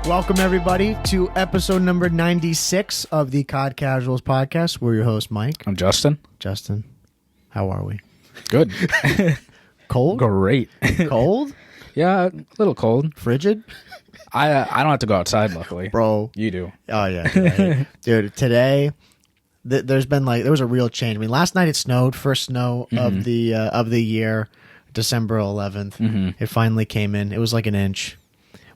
Welcome, everybody, to episode number 96 of the COD Casuals podcast. We're your host, Mike. I'm Justin. Justin, how are we? Good. Cold? Great. Cold? Yeah, a little cold. Frigid? I don't have to go outside, luckily. Bro. You do. Oh, yeah. Dude, today, there was a real change. I mean, last night it snowed, first snow of the year, December 11th. It finally came in. It was like an inch.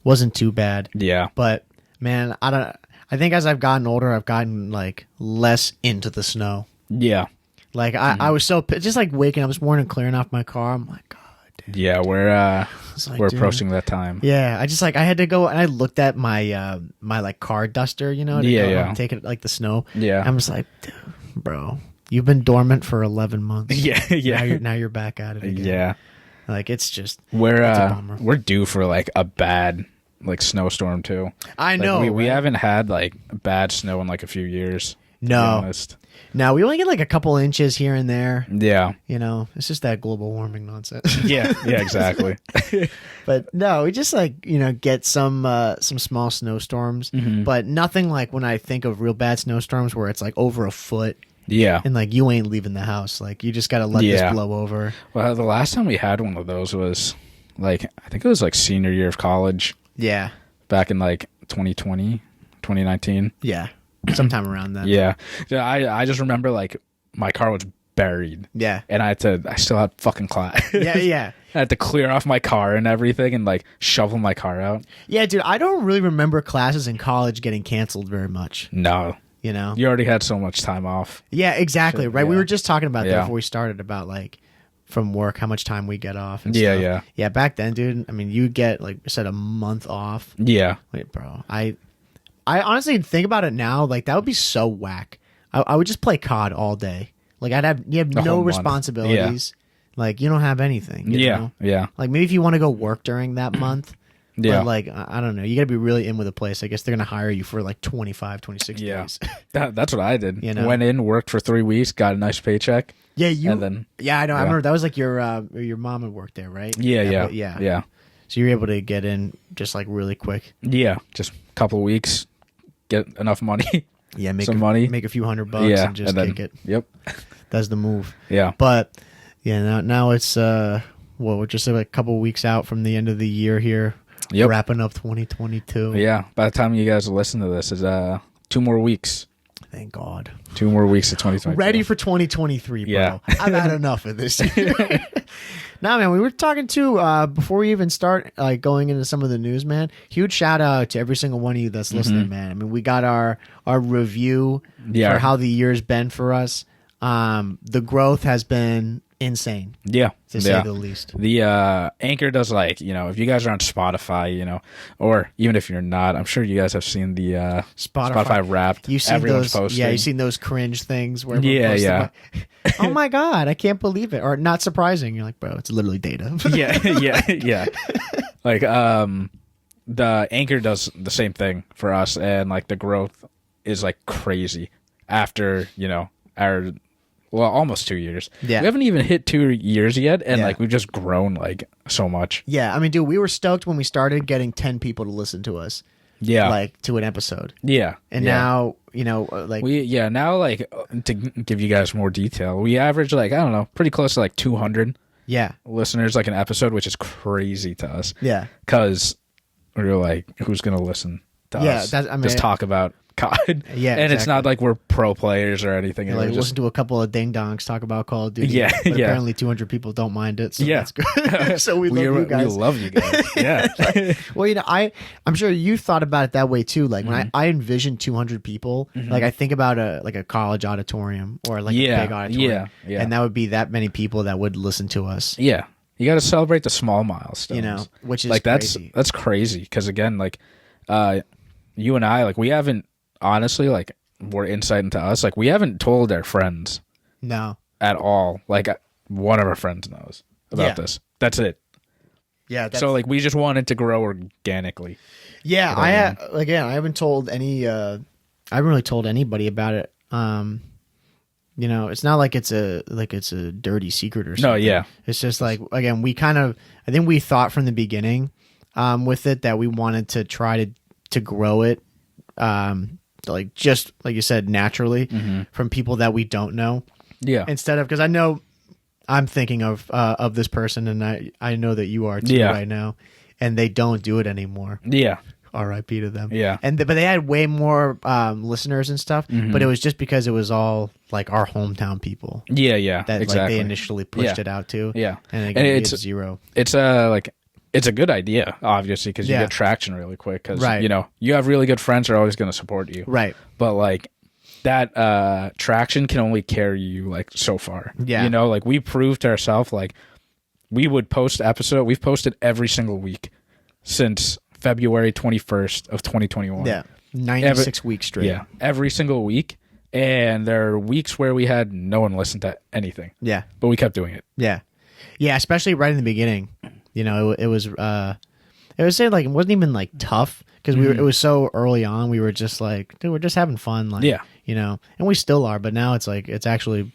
Wasn't too bad. Yeah. But man, I think as I've gotten older, I've gotten like less into the snow. Yeah. Like I was so just like waking up this morning, clearing off my car. I'm like, God, dude. Yeah, we're dude, approaching that time. Yeah, I had to go and I looked at my my like car duster, to go and take it like the snow. Yeah. I was like, dude, bro, you've been dormant for 11 months. Yeah. Now you're back at it again. Yeah. Like it's just it's we're a bummer. we're due for like a bad like snowstorm too. I know. We haven't had like bad snow in like a few years. No. To be honest. No, we only get like a couple inches here and there. Yeah. It's just that global warming nonsense. Yeah, exactly. But no, we just like, get some small snowstorms, but nothing like when I think of real bad snowstorms where it's like over a foot. Yeah. And like you ain't leaving the house. Like you just got to let this blow over. Well, the last time we had one of those was like, I think it was like senior year of college. Yeah. Back in like 2020, 2019. Yeah. Sometime around then. Yeah. I just remember like my car was buried. Yeah. And I still had fucking class. Yeah. I had to clear off my car and everything and like shovel my car out. Yeah, dude, I don't really remember classes in college getting canceled very much. No. You already had so much time off. Yeah, exactly. Right. Yeah. We were just talking about that before we started about like from work, how much time we get off. And Yeah, stuff. Yeah. Back then, dude, I mean, you get like I said, a month off. Yeah. Wait, bro. I honestly think about it now, like that would be so whack. I would just play COD all day. Like you have no responsibilities. Yeah. Like you don't have anything. You know? Yeah. Like maybe if you want to go work during that month. Yeah. But like, I don't know. You got to be really in with a place. I guess they're going to hire you for like 25, 26 days. That's what I did. Went in, worked for 3 weeks, got a nice paycheck. Yeah, and then, I know. I remember that was like your mom had worked there, right? Yeah. So you were able to get in just like really quick. Yeah, just a couple of weeks, get enough money. Yeah, make some money, make a few $100 and just kick it. Yep, that's the move. Yeah, but now it's we're just like a couple of weeks out from the end of the year here. Yep. Wrapping up 2022. Yeah, by the time you guys listen to this, is 2 more weeks. Thank God. 2 more weeks to 2023. Ready for 2023, bro. Yeah. I've had enough of this year. Nah, man, we were talking to, before we even start like going into some of the news, man, huge shout out to every single one of you that's listening, man. I mean, we got our review for how the year's been for us. The growth has been insane. Yeah. To say the least. The Anchor does like, if you guys are on Spotify, or even if you're not, I'm sure you guys have seen the Spotify Wrapped. You've seen everyone's those, posting. Yeah, you've seen those cringe things where yeah. Oh my God, I can't believe it. Or not surprising. You're like, bro, it's literally data. yeah. Like the Anchor does the same thing for us, and like the growth is like crazy after, our almost 2 years. Yeah. We haven't even hit 2 years yet, and like we've just grown like so much. Yeah, I mean, dude, we were stoked when we started getting 10 people to listen to us. Yeah. Like to an episode. Yeah. And now, like now like to give you guys more detail, we average like, I don't know, pretty close to like 200 listeners like an episode, which is crazy to us. Yeah. Cuz we're like, who's going to listen to us? Just talk about COD. Yeah, and it's not like we're pro players or anything. Like listen to a couple of ding dongs talk about Call of Duty. Yeah, but apparently 200 people don't mind it. So that's good. So we love you guys. We love you guys. Yeah. Well, I'm sure you thought about it that way too. Like when I envision 200 people, like I think about a college auditorium or like a big auditorium, and that would be that many people that would listen to us. Yeah, you got to celebrate the small milestones. Which is like crazy. That's crazy because again, like you and I, like we haven't. Honestly, like more insight into us. Like we haven't told our friends, at all. Like one of our friends knows about this. That's it. Yeah. So like we just wanted to grow organically. Yeah, I haven't told any. I haven't really told anybody about it. It's not like it's a dirty secret or something. No, yeah. It's just like again, I think we thought from the beginning, with it that we wanted to try to to grow it, like just like you said, naturally from people that we don't know. Yeah. Instead of, because I know I'm thinking of this person, and I know that you are too right now, and they don't do it anymore. Yeah. R.I.P. to them. Yeah. But they had way more listeners and stuff, but it was just because it was all like our hometown people. Yeah, yeah, That exactly. like they initially pushed it out to. Yeah. And it's zero. It's it's a good idea, obviously, because you get traction really quick. Because you know you have really good friends who are always going to support you. Right. But like that traction can only carry you like so far. Yeah. You know, like we proved to ourselves like we would post episode. We've posted every single week since February 21st of 2021. Yeah. 96 weeks straight. Yeah. Every single week. And there are weeks where we had no one listen to anything. Yeah. But we kept doing it. Yeah. Yeah, especially right in the beginning. You know, it was saying like it wasn't even like tough because it was so early on. We were just like, dude, we're just having fun. Like, you know, and we still are, but now it's like it's actually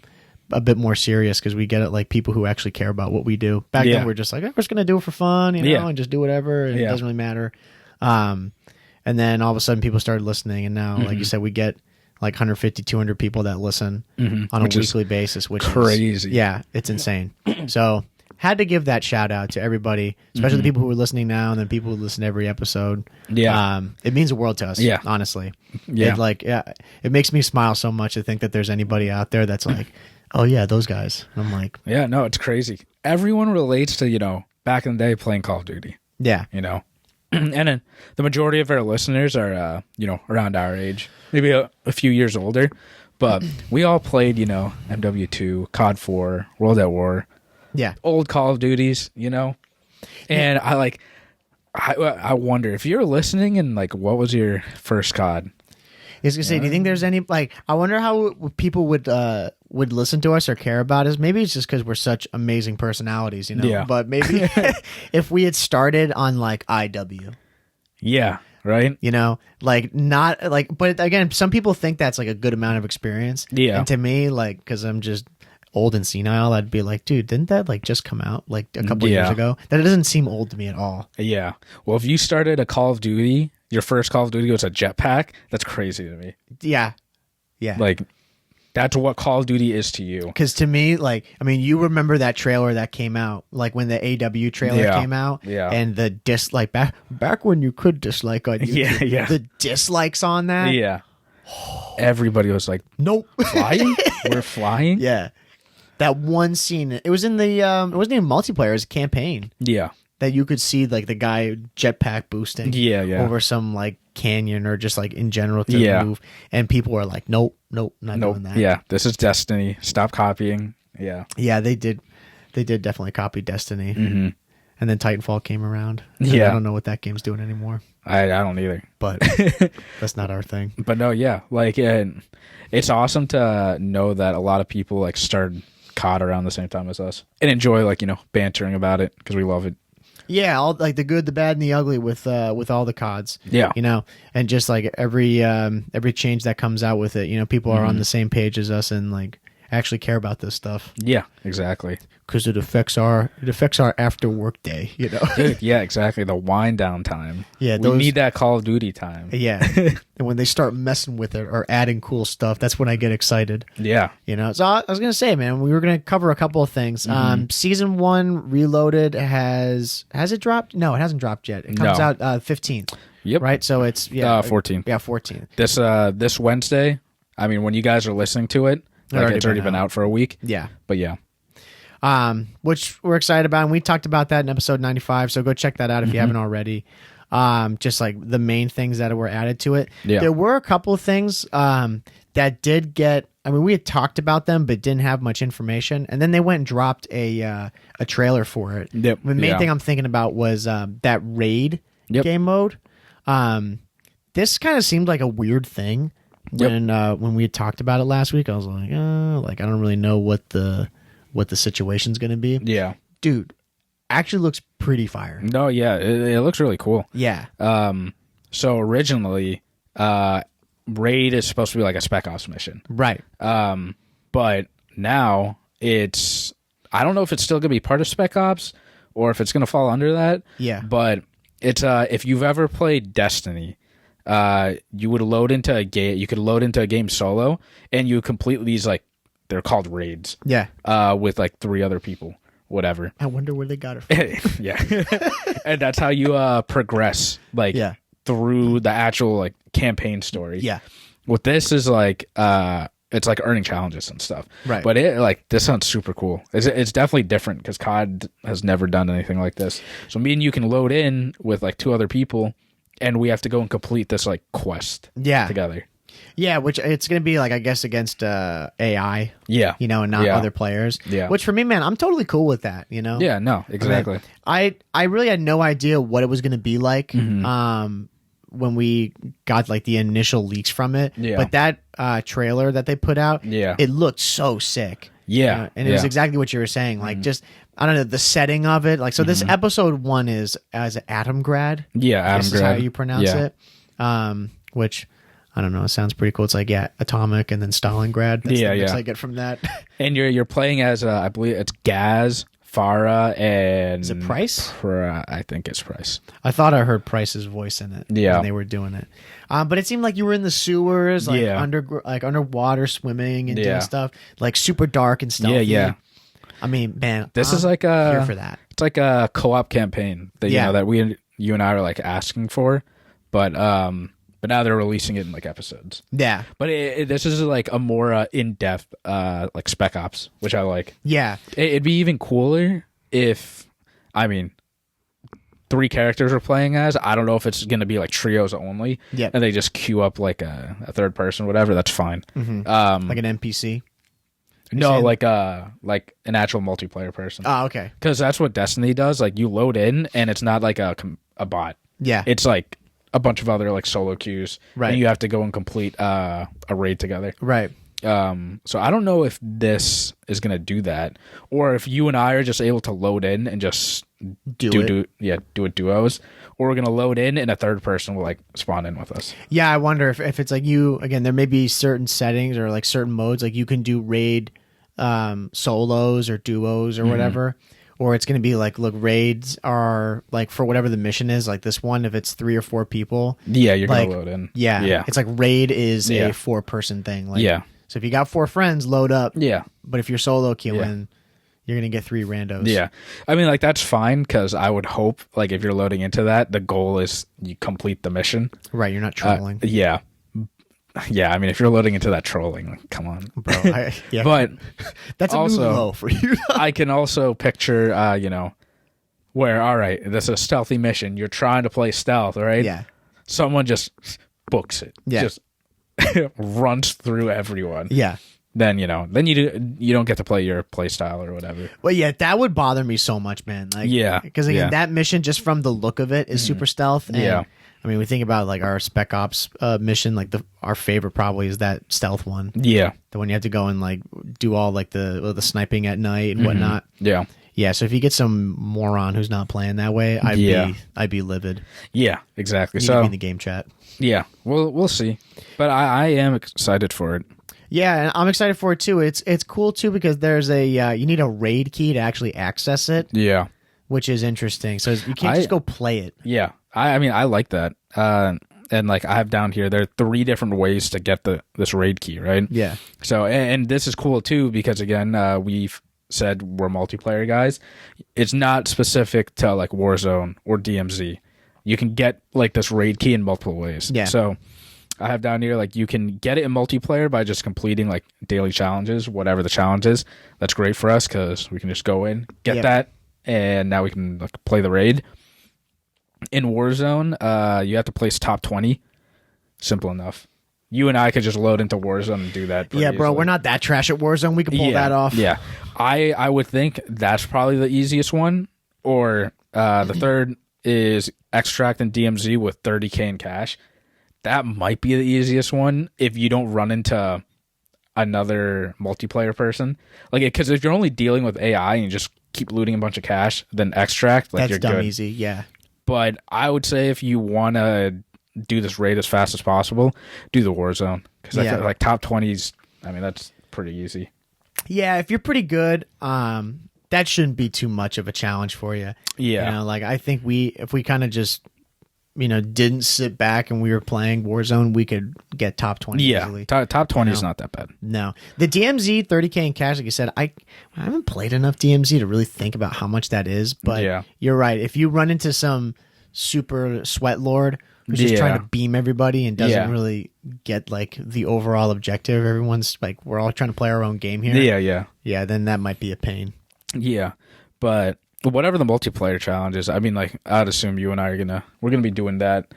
a bit more serious because we get it like people who actually care about what we do. Back then we're just like, we're just gonna do it for fun, you know, and just do whatever, and it doesn't really matter. And then all of a sudden people started listening, and now like you said, we get like 150 200 people that listen on a weekly basis, which crazy. Is it's insane. So had to give that shout out to everybody, especially the people who are listening now and then people who listen to every episode. It means the world to us, honestly. It makes me smile so much to think that there's anybody out there that's like, oh yeah, those guys. And I'm like, yeah, no, it's crazy. Everyone relates to, you know, back in the day playing Call of Duty. Yeah. You know, and then the majority of our listeners are, you know, around our age, maybe a few years older, but we all played, you know, MW2, COD 4, World at War. Yeah. Old Call of Duties, you know? And I wonder if you're listening and like, what was your first COD? I was gonna say, do you think there's any like? I wonder how people would listen to us or care about us. Maybe it's just because we're such amazing personalities, you know. Yeah. But maybe if we had started on like IW, yeah, right. You know, like not like. But again, some people think that's like a good amount of experience. Yeah. And to me, like, because I'm just old and senile, I'd be like, dude, didn't that like just come out like a couple of years ago? That doesn't seem old to me at all. Yeah. Well, if you started a Call of Duty. Your first Call of Duty was a jetpack? That's crazy to me. Yeah. Yeah. Like, that's what Call of Duty is to you. Because to me, like, I mean, you remember that trailer that came out, like when the AW trailer came out? Yeah. And the dislike, back when you could dislike on YouTube. Yeah. The dislikes on that? Yeah. Everybody was like, nope. Flying? We're flying? Yeah. That one scene, it was in the, it wasn't even multiplayer, it was a campaign. Yeah. That you could see like the guy jetpack boosting over some like canyon or just like in general to move, and people were like, nope, not doing that. Yeah, this is Destiny. Stop copying. Yeah, they did definitely copy Destiny, and then Titanfall came around. Yeah, I don't know what that game's doing anymore. I don't either, but that's not our thing. But no, yeah, like it's awesome to know that a lot of people like started COD around the same time as us and enjoy like, you know, bantering about it because we love it. Yeah, all like the good, the bad, and the ugly with all the CODs. Yeah, you know, and just like every change that comes out with it, you know, people are on the same page as us and like actually care about this stuff. Yeah, exactly. Because it affects our after work day, you know. Dude, yeah, exactly. The wind down time. Yeah, we need that Call of Duty time. Yeah, and when they start messing with it or adding cool stuff, that's when I get excited. Yeah, you know. So I was gonna say, man, we were gonna cover a couple of things. Season 1 Reloaded has it dropped? No, it hasn't dropped yet. It comes out 15th. Yep. Right. So it's 14th. Yeah, 14th. This Wednesday. I mean, when you guys are listening to it, like it's already been out for a week. Yeah. But yeah. Which we're excited about, and we talked about that in episode 95, so go check that out if you haven't already. Just like the main things that were added to it. There were a couple of things that did get, I mean, we had talked about them but didn't have much information, and then they went and dropped a trailer for it. Yep. The main thing I'm thinking about was that raid game mode. This kind of seemed like a weird thing when we had talked about it last week. I was like, I don't really know what the situation's going to be. Yeah. Dude, actually looks pretty fire. No, yeah, it looks really cool. Yeah. So originally, raid is supposed to be like a Spec Ops mission. Right. But now it's, I don't know if it's still going to be part of Spec Ops or if it's going to fall under that. Yeah. But it's, if you've ever played Destiny, you would load into a game. You could load into a game solo, and you complete these like they're called raids. Yeah. With like 3 other people, whatever. I wonder where they got it from. Yeah, and that's how you progress like through the actual like campaign story. Yeah. What this is like, it's like earning challenges and stuff. Right. But it like this sounds super cool. It's definitely different because COD has never done anything like this. So me and you can load in with like 2 other people, and we have to go and complete this like quest. Together. Yeah, which it's going to be like, I guess, against AI. Yeah. You know, and not other players. Yeah. Which for me, man, I'm totally cool with that, you know? Yeah, no, exactly. I really had no idea what it was going to be like when we got like the initial leaks from it. Yeah. But that trailer that they put out, it looked so sick. Yeah. And it was exactly what you were saying. Like just, I don't know, the setting of it. Like, so this episode 1 is as Atomgrad. Yeah, Atomgrad. Is how you pronounce it. Which... I don't know. It sounds pretty cool. It's like Atomic and then Stalingrad. That's the mix I get from that. And you're playing as I believe it's Gaz, Farah, and is it Price? I think it's Price. I thought I heard Price's voice in it. when they were doing it. But it seemed like you were in the sewers, like underwater swimming and doing stuff, like super dark and stealthy. Yeah. I mean, man, this is like here for that. It's like a co-op campaign that you know that you and I are like asking for, but now they're releasing it in like episodes. Yeah. But this is like a more in-depth like Spec Ops, which I like. Yeah. It'd be even cooler if, 3 characters are playing as. I don't know if it's going to be like trios only. Yeah. And they just queue up like a third person, whatever. That's fine. Like an NPC? No, like an actual multiplayer person. Oh, okay. Because that's what Destiny does. Like you load in and it's not like a bot. Yeah. It's like a bunch of other like solo queues, right? And you have to go and complete a raid together, right? So I don't know if this is gonna do that, or if you and I are just able to load in and just do it duos, or we're gonna load in and a third person will like spawn in with us. Yeah, I wonder if it's like you again. There may be certain settings or like certain modes, like you can do raid solos or duos or whatever. Or it's going to be like, look, raids are like for whatever the mission is. Like this one, if it's 3 or 4 people, you're gonna load in. Yeah, it's like raid is a 4-person thing. Like, so if you got 4 friends, load up. Yeah, but if you're solo queuing, you're gonna get 3 randos. Yeah, like that's fine because I would hope like if you're loading into that, the goal is you complete the mission. Right, you're not trolling. Yeah, if you're loading into that trolling, like, come on, bro. But that's also a new low for you. I can also picture, where all right, this is a stealthy mission. You're trying to play stealth, right? Yeah. Someone just books it. Yeah. Just runs through everyone. Yeah. Then then you don't get to play your play style or whatever. Well, yeah, that would bother me so much, man. Like, because again, that mission just from the look of it is super stealth. And, we think about like our Spec Ops mission. Like our favorite probably is that stealth one. Yeah, the one you have to go and like do all like the sniping at night and whatnot. Yeah, yeah. So if you get some moron who's not playing that way, I'd be livid. Yeah, exactly. So in the game chat. Yeah, we'll see. But I am excited for it. Yeah, and I'm excited for it too. It's cool too because there's you need a raid key to actually access it. Yeah, which is interesting. So you can't just go play it. Yeah. I like that. And like I have down here, there are 3 different ways to get this raid key, right? Yeah. So, and this is cool too, because again, we've said we're multiplayer guys. It's not specific to like Warzone or DMZ. You can get like this raid key in multiple ways. Yeah. So I have down here, like you can get it in multiplayer by just completing like daily challenges, whatever the challenge is. That's great for us because we can just go in, get that, and now we can like play the raid. In Warzone, you have to place top 20. Simple enough. You and I could just load into Warzone and do that. Yeah, bro, we're not that trash at Warzone. We can pull that off. Yeah, I would think that's probably the easiest one. Or the third is Extract and DMZ with 30K in cash. That might be the easiest one if you don't run into another multiplayer person. Like, because if you're only dealing with AI and you just keep looting a bunch of cash, then Extract, like, that's dumb easy. Yeah. But I would say if you want to do this raid as fast as possible, do the Warzone. Because I feel like top 20s, that's pretty easy. Yeah, if you're pretty good, that shouldn't be too much of a challenge for you. Yeah. I think if we kind of just didn't sit back and we were playing Warzone, we could get top 20 easily. Top 20 is not that bad. No. The DMZ 30K in cash, like you said, I haven't played enough DMZ to really think about how much that is, but you're right. If you run into some super sweat lord who's just trying to beam everybody and doesn't really get like the overall objective, everyone's like, we're all trying to play our own game here. Yeah, then that might be a pain. Yeah, but whatever the multiplayer challenge is, I mean, like, I'd assume you and I we're gonna be doing that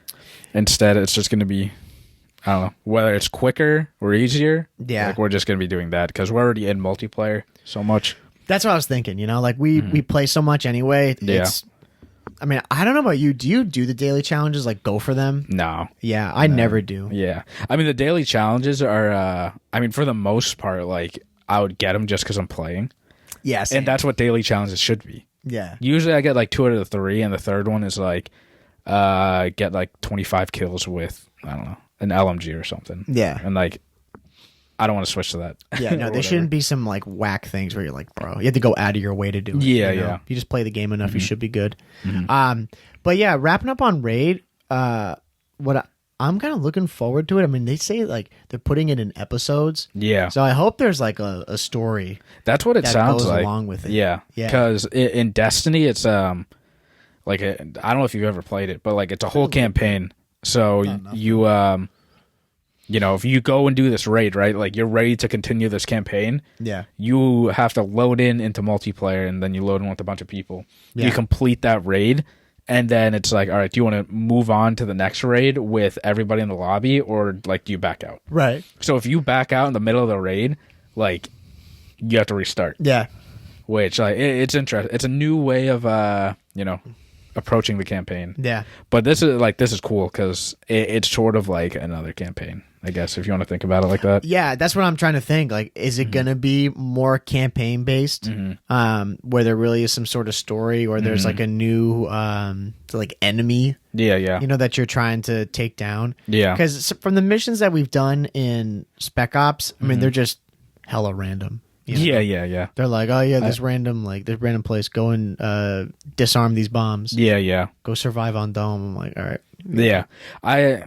instead. It's just gonna be, I don't know, whether it's quicker or easier. Yeah, like, we're just gonna be doing that because we're already in multiplayer so much. That's what I was thinking. Like we play so much anyway. I mean, I don't know about you. Do you do the daily challenges? Like, go for them? No. Yeah, I never do. Yeah, I mean, the daily challenges are. I mean, for the most part, like, I would get them just because I'm playing. Yes, and that's what daily challenges should be. Yeah. Usually I get like 2 out of the 3, and the third one is like get like 25 kills with, I don't know, an LMG or something. Yeah. And like, I don't want to switch to that. Yeah, no, there shouldn't be some like whack things where you're like, bro, you have to go out of your way to do it. Yeah, If you just play the game enough, you should be good. Mm-hmm. But yeah, wrapping up on Raid, what I'm kind of looking forward to it. I mean, they say like they're putting it in episodes. Yeah. So I hope there's like a story. That's what it sounds goes like. Along with it. Yeah. Because in Destiny, it's like I don't know if you've ever played it, but like it's a whole campaign. So you if you go and do this raid, right? Like you're ready to continue this campaign. Yeah. You have to load into multiplayer, and then you load in with a bunch of people. Yeah. You complete that raid. And then it's like, all right, do you want to move on to the next raid with everybody in the lobby, or like do you back out? Right. So if you back out in the middle of the raid, like you have to restart. Yeah. Which like it's interesting. It's a new way of approaching the campaign. Yeah. But this is cool because it's sort of like another campaign, I guess, if you want to think about it like that. Yeah, that's what I'm trying to think. Like, is it gonna be more campaign based, where there really is some sort of story, or there's like a new like enemy? Yeah. That you're trying to take down. Yeah. Because from the missions that we've done in Spec Ops, I mean, they're just hella random. Yeah. They're like, oh yeah, this random place. Go and disarm these bombs. Yeah. Go survive on Dome. I'm like, all right. Yeah. I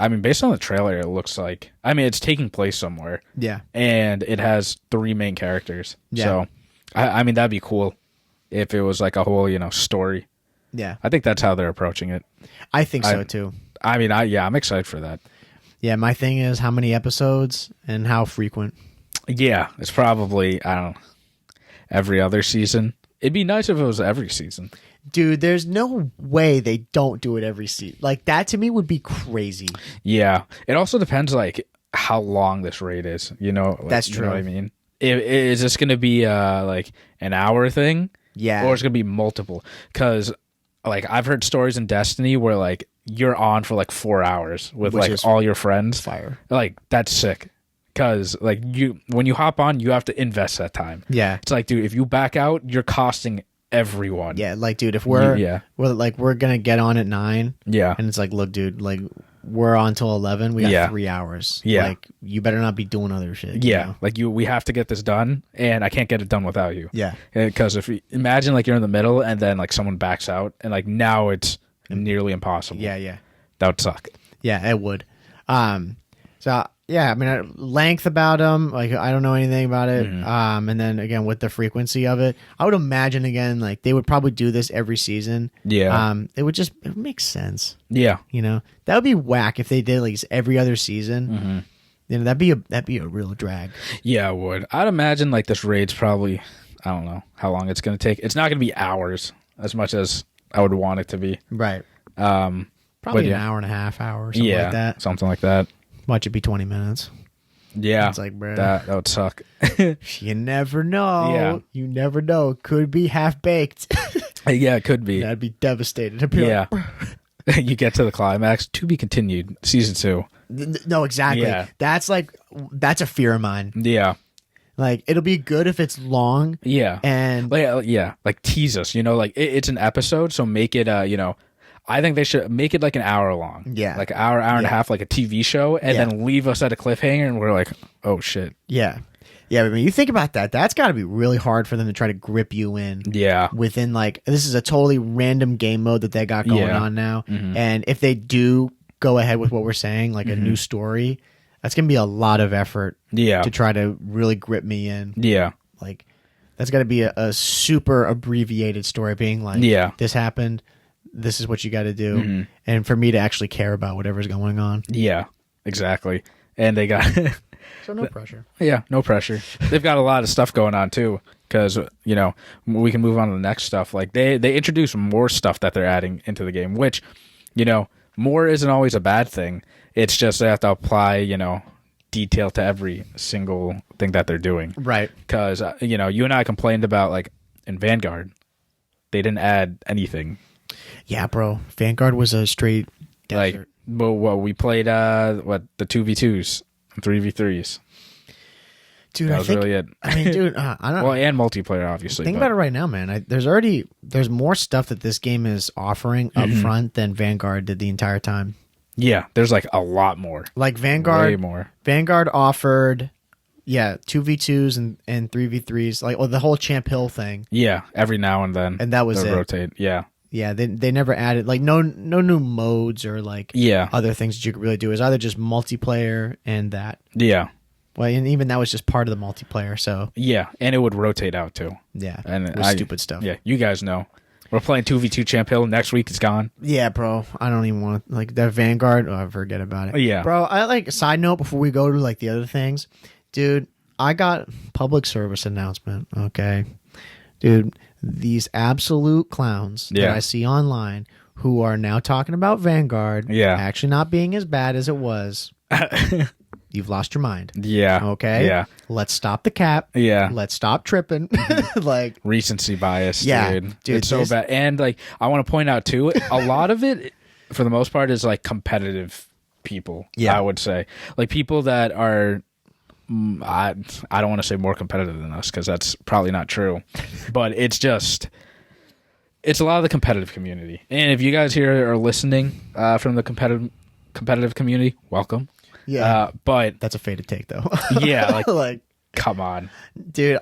mean, based on the trailer, it looks like, I mean, it's taking place somewhere. Yeah. And it has 3 main characters. Yeah. So, I mean, that'd be cool if it was like a whole, story. Yeah. I think that's how they're approaching it. I think so too. I mean, I'm excited for that. Yeah. My thing is how many episodes and how frequent. Yeah. It's probably, I don't know, every other season. It'd be nice if it was every season. Dude, there's no way they don't do it every season. Like, that to me would be crazy. Yeah. It also depends, like, how long this raid is, Like, that's true. You know what I mean? Is this going to be, like, an hour thing? Yeah. Or is it going to be multiple? Because, like, I've heard stories in Destiny where, like, you're on for, like, 4 hours with, Which like, is all your friends. fire. Like, that's sick. Because, like, when you hop on, you have to invest that time. Yeah. It's like, dude, if you back out, you're costing everyone. Yeah, like, dude, if we're gonna get on at 9, and it's like, look, dude, like, we're on till 11, we got 3 hours. Yeah, like, you better not be doing other shit. Yeah, like we have to get this done, and I can't get it done without you. Yeah, because imagine like you're in the middle, and then like someone backs out, and like now it's nearly impossible. Yeah, that would suck. Yeah, it would. So yeah, I mean, length about them, like, I don't know anything about it. And then again, with the frequency of it, I would imagine again, like, they would probably do this every season. Yeah. It would make sense. Yeah. That would be whack if they did like every other season. That'd be a real drag. Yeah, it would. I'd imagine like this raid's probably, I don't know how long it's going to take. It's not going to be hours as much as I would want it to be. Right. Probably an hour and a half, hour, something like that. Something like that. Watch it be 20 minutes. Yeah. It's like, bro, that would suck. You never know. Yeah. You never know. Could be half baked. Yeah, it could be. I'd be devastated. Be yeah. You get to the climax, to be continued, season 2. No, exactly. Yeah. That's a fear of mine. Yeah. Like, it'll be good if it's long. Yeah. And like tease us, like it's an episode, so make it I think they should make it like an hour long. Yeah. Like an hour and a half, like a TV show, and then leave us at a cliffhanger, and we're like, oh shit. Yeah. Yeah, I mean, you think about that. That's got to be really hard for them to try to grip you in. Yeah. Within like this is a totally random game mode that they got going on now, and if they do go ahead with what we're saying, like a new story, that's gonna be a lot of effort. Yeah. To try to really grip me in. Yeah. Like that's got to be a super abbreviated story, being like, this happened, this is what you got to do, and for me to actually care about whatever's going on. Yeah. Exactly. And they got. So no pressure. Yeah, no pressure. They've got a lot of stuff going on too, because we can move on to the next stuff. Like they introduce more stuff that they're adding into the game, which more isn't always a bad thing. It's just they have to apply detail to every single thing that they're doing. Right. Because you and I complained about like in Vanguard, they didn't add anything. Yeah, bro. Vanguard was a straight desert. Well, we played the 2v2s. 3v3s. Dude, that was really it. I mean, dude, I don't. Well, and multiplayer, obviously. Think about it right now, man. There's more stuff that this game is offering up front than Vanguard did the entire time. Yeah, there's like a lot more. Like Vanguard, way more. Vanguard offered, 2v2s and 3v3s, like the whole Champ Hill thing. Yeah, every now and then, and that was it. Rotate. Yeah. Yeah, they never added like no new modes or like other things that you could really do. It was either just multiplayer and that. Yeah. Well, and even that was just part of the multiplayer. So yeah, and it would rotate out too. Yeah, and it was stupid stuff. Yeah, you guys know. We're playing 2v2 Champ Hill next week. It's gone. Yeah, bro. I don't even want to like that Vanguard. Oh, forget about it. Yeah, bro. I like side note before we go to like the other things, dude. I got public service announcement. Okay, dude. These absolute clowns that I see online who are now talking about Vanguard actually not being as bad as it was. You've lost your mind. Yeah. Okay? Yeah. Let's stop the cap. Yeah. Let's stop tripping. Like recency bias, yeah, dude. It's so bad. And like I want to point out too, a lot of it for the most part is like competitive people, I would say. Like people that are I don't want to say more competitive than us because that's probably not true, but it's a lot of the competitive community. And if you guys here are listening from the competitive community, welcome. Yeah, but that's a fade to take though. Yeah, like come on, dude.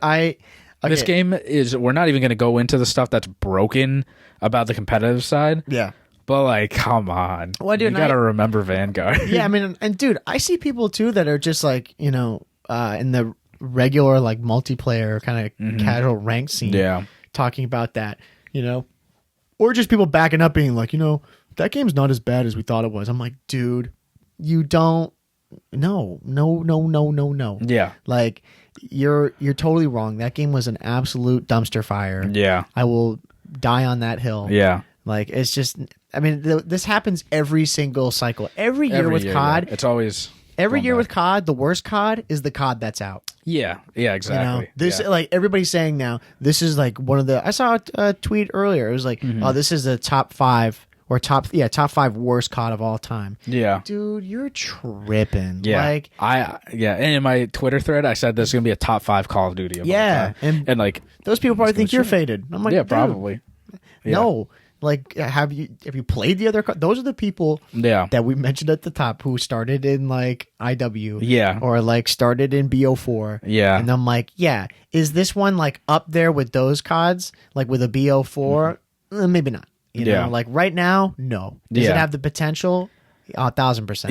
This game is. We're not even going to go into the stuff that's broken about the competitive side. Yeah. But like, come on. Well, dude, you gotta remember Vanguard. Yeah, I mean, and dude, I see people too that are just like in the regular like multiplayer kind of casual rank scene, talking about that, or just people backing up, being like, that game's not as bad as we thought it was. I'm like, dude, you don't. No. Yeah, like you're totally wrong. That game was an absolute dumpster fire. Yeah, I will die on that hill. Yeah. Like, it's just, I mean, this happens every single cycle. Every year with COD. Yeah. It's always... Every year with COD, the worst COD is the COD that's out. Yeah, exactly. This like everybody's saying now, this is like one of the... I saw a tweet earlier. It was like, oh, this is the top 5 or top 5 worst COD of all time. Yeah. Dude, you're tripping. Yeah. Like, and in my Twitter thread, I said there's going to be a top 5 Call of Duty of all time. And like... Those people probably think you're faded. I'm like, yeah, probably. No. Like, have you played the other? Those are the people that we mentioned at the top who started in like IW, or like started in BO4, and I'm like, is this one like up there with those CODs, like with a BO4? Maybe not. You know, like right now, no. Does it have the potential? 1,000%.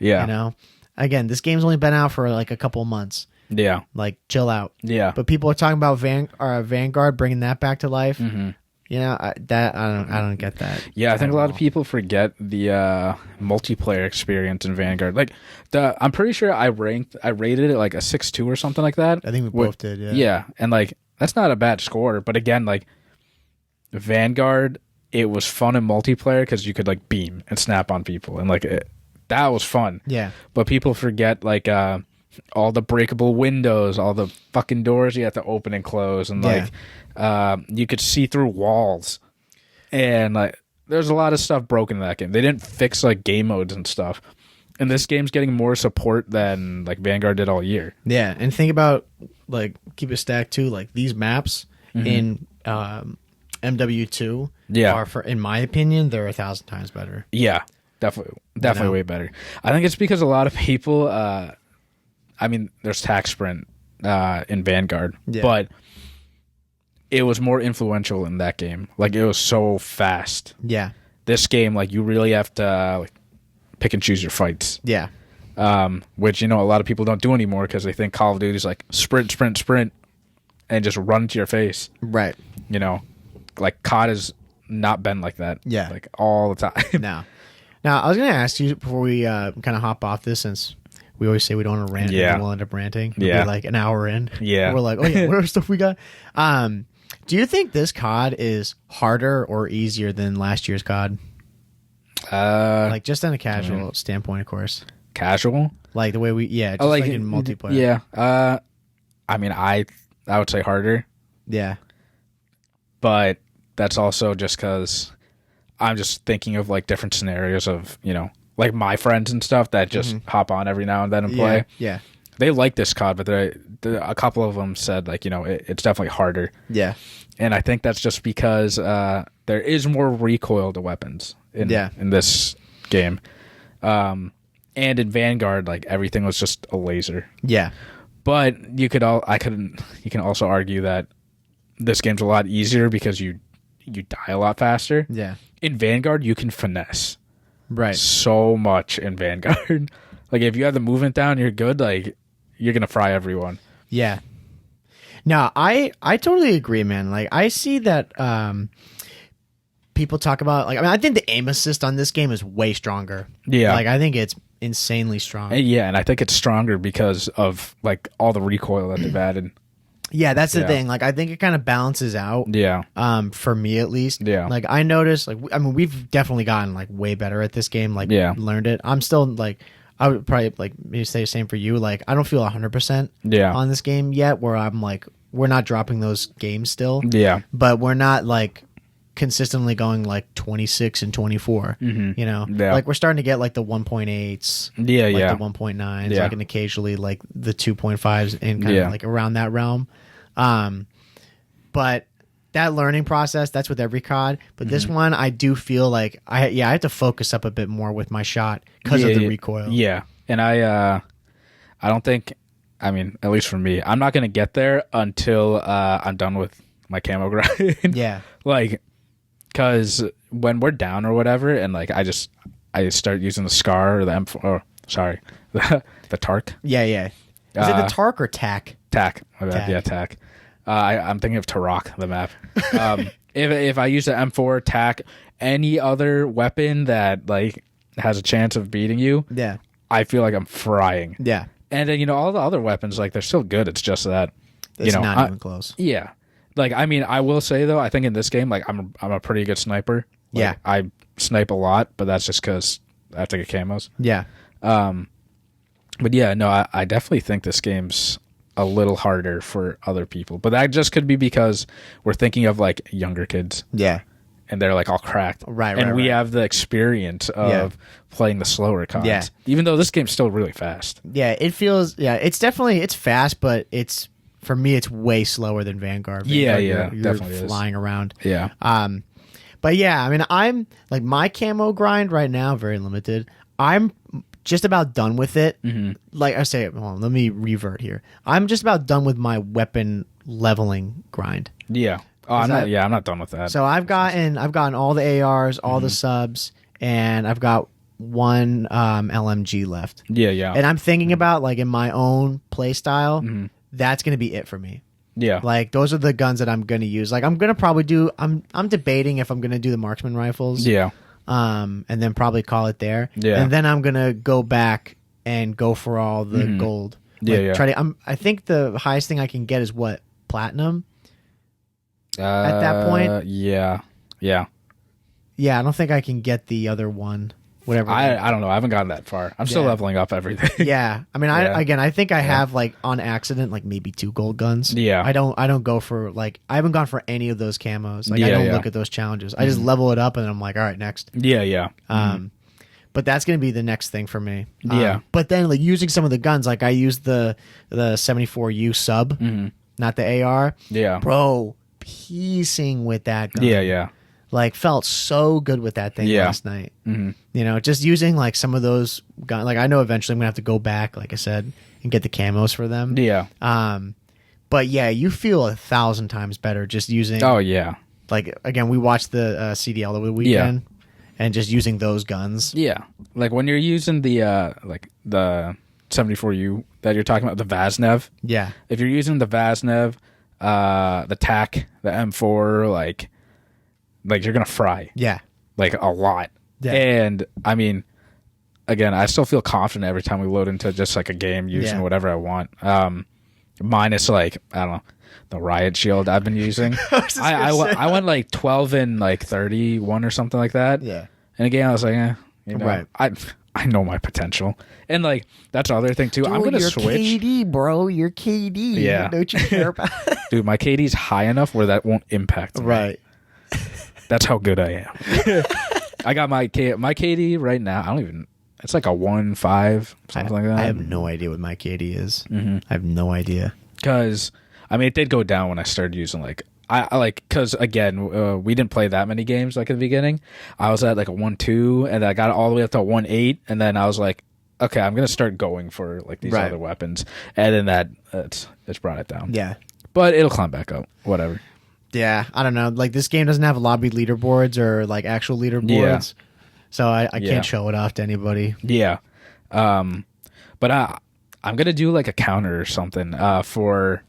Yeah. Again, this game's only been out for like a couple months. Yeah. Like, chill out. Yeah. But people are talking about Vanguard bringing that back to life. I don't get that. Yeah, I think a lot of people forget the multiplayer experience in Vanguard. Like, I'm pretty sure I rated it like a 6.2 or something like that. I think we both did. Yeah. Yeah, and like that's not a bad score. But again, like Vanguard, it was fun in multiplayer because you could like beam and snap on people, and like that was fun. Yeah. But people forget like all the breakable windows, all the fucking doors you have to open and close, and like you could see through walls, and like there's a lot of stuff broken in that game. They didn't fix like game modes and stuff, and this game's getting more support than like Vanguard did all year. Yeah, and think about like keep it stacked too. Like these maps in MW2 are, for in my opinion, they're 1,000 times better. Yeah, definitely way better. I think it's because a lot of people. I mean, there's Tac Sprint in Vanguard, Yeah. but it was more influential in that game. Like, it was so fast. Yeah. This game, like, you really have to like, pick and choose your fights. Yeah. Which, you know, a lot of people don't do anymore because they think Call of Duty is like sprint, sprint, sprint, and just run to your face. Right. You know, like COD has not been like that. Yeah. Like all the time. Now, I was going to ask you before we kind of hop off this, since we always say we don't want to rant, Yeah. and we'll end up ranting. We'll Yeah. be like an hour in. Yeah. We're like, oh yeah, what other stuff we got? Do you think this COD is harder or easier than last year's COD? Like, just on a casual standpoint, of course. Casual? Like the way just like in multiplayer. Yeah. I mean, I would say harder, Yeah. but that's also just because I'm just thinking of like different scenarios of, you know, like my friends and stuff that just hop on every now and then and play. Yeah. They like this COD, but a couple of them said like, you know, it's definitely harder. Yeah. And I think that's just because there is more recoil to weapons in this game. And in Vanguard, like everything was just a laser. Yeah. But you can also argue that this game's a lot easier because you die a lot faster. Yeah. In Vanguard, you can finesse Right. so much in Vanguard. Like if you have the movement down, you're good. Like you're gonna fry everyone. Yeah. No, I totally agree, man. Like I see that people talk about, like, I mean, I think the aim assist on this game is way stronger. Yeah. Like I think it's insanely strong. Yeah, and I think it's stronger because of like all the recoil that they've added. Yeah, that's the Yeah. thing. Like I think it kind of balances out. Yeah. For me at least. Yeah. Like I noticed, like, I mean, we've definitely gotten like way better at this game. Like, Yeah. learned it. I'm still like, I would probably like maybe say the same for you. Like, I don't feel 100% Yeah. on this game yet, where I'm like, we're not dropping those games still, Yeah. but we're not like consistently going like 26 and 24. You know, Yeah. like we're starting to get like the 1.8s, Yeah, like yeah. the 1.9s, Yeah. like, and occasionally like the 2.5s, and kind Yeah. of like around that realm. But that learning process, that's with every COD. But this one, I do feel like I have to focus up a bit more with my shot because of the recoil. Yeah. And I don't think, I mean, at least for me, I'm not gonna get there until I'm done with my camo grind. Yeah. Like, because when we're down or whatever, and like I start using the SCAR or the M4, or sorry, the TARC. Yeah, yeah. Is it the TARC or TAC? TAC. My bad. TAC. Yeah, TAC. I'm thinking of Turok, the map. If I use the M4, TAC, any other weapon that like has a chance of beating you, Yeah. I feel like I'm frying. Yeah. And then, you know, all the other weapons, like, they're still good. It's just that, It's you know, not even close. Yeah. Like, I mean, I will say, though, I think in this game, like, I'm a pretty good sniper. Like, Yeah. I snipe a lot, but that's just because I have to get camos. Yeah. But yeah, no, I definitely think this game's a little harder for other people. But that just could be because we're thinking of, like, younger kids. Yeah. And they're, like, all cracked. Right, and right, we right. have the experience of playing the slower CODs. Yeah. Even though this game's still really fast. Yeah, it feels, it's definitely, it's fast, but it's, for me, it's way slower than Vanguard. Yeah, Vanguard, yeah, you're definitely flying around. Yeah. But yeah, I mean, I'm, like, my camo grind right now, very limited. I'm just about done with it. Like I say, hold on, let me revert here. I'm just about done with my weapon leveling grind. Yeah. Oh, I'm not done with that. So I've gotten all the ARs, all the subs, and I've got one LMG left. Yeah, yeah. And I'm thinking about, like, in my own play style, that's going to be it for me. Yeah. Like, those are the guns that I'm going to use. Like, I'm going to probably do, I'm debating if I'm going to do the marksman rifles. Yeah. And then probably call it there. Yeah. And then I'm going to go back and go for all the gold. Yeah, Like, yeah. Try to, I think the highest thing I can get is what? Platinum? At that point? Yeah. Yeah. Yeah, I don't think I can get the other one. Whatever. I don't know. I haven't gotten that far. I'm still Yeah. leveling up everything. Yeah, I mean, Yeah. I think I have, like, on accident, like, maybe 2 gold guns. Yeah. I don't go for, like, I haven't gone for any of those camos. Like, I Yeah, don't yeah. look at those challenges. I just level it up and I'm like, all right, next. Yeah, yeah. But that's gonna be the next thing for me. Yeah. But then, like, using some of the guns, like I used the 74U sub, not the AR. Yeah. Bro, piecing with that gun. Yeah, yeah. like felt so good with that thing last night. You know, just using like some of those guns. Like I know eventually I'm gonna have to go back, like I said, and get the camos for them. Yeah. But yeah, you feel 1,000 times better just using. Oh yeah. Like again, we watched the CDL over the weekend, and just using those guns. Yeah, like when you're using the like the 74U that you're talking about, the Vaznev. Yeah, if you're using the Vaznev, the TAC, the M4, like you're gonna fry. Yeah, like a lot. Yeah. And I mean, again, I still feel confident every time we load into just like a game using whatever I want. Minus like I don't know. The riot shield I've been using. I went like 12 and like 31 or something like that. Yeah. And again, I was like, you know, right. I know my potential. And like that's the other thing too. Dude, I'm gonna you're switch. KD, bro. You're KD. Yeah. Don't you care about it? Dude, my KD's high enough where that won't impact me. Right. That's how good I am. I got my KD right now. I don't even. It's like a 1.5 something like that. I have no idea what my KD is. I have no idea. Because I mean, it did go down when I started using like I like because again we didn't play that many games like at the beginning. I was at like a 1.2 and I got it all the way up to a 1.8 and then I was like, okay, I'm gonna start going for like these other weapons, and then that it's brought it down. Yeah, but it'll climb back up. Whatever. Yeah, I don't know. Like this game doesn't have lobby leaderboards or like actual leaderboards, so I can't show it off to anybody. Yeah, but I'm gonna do like a counter or something for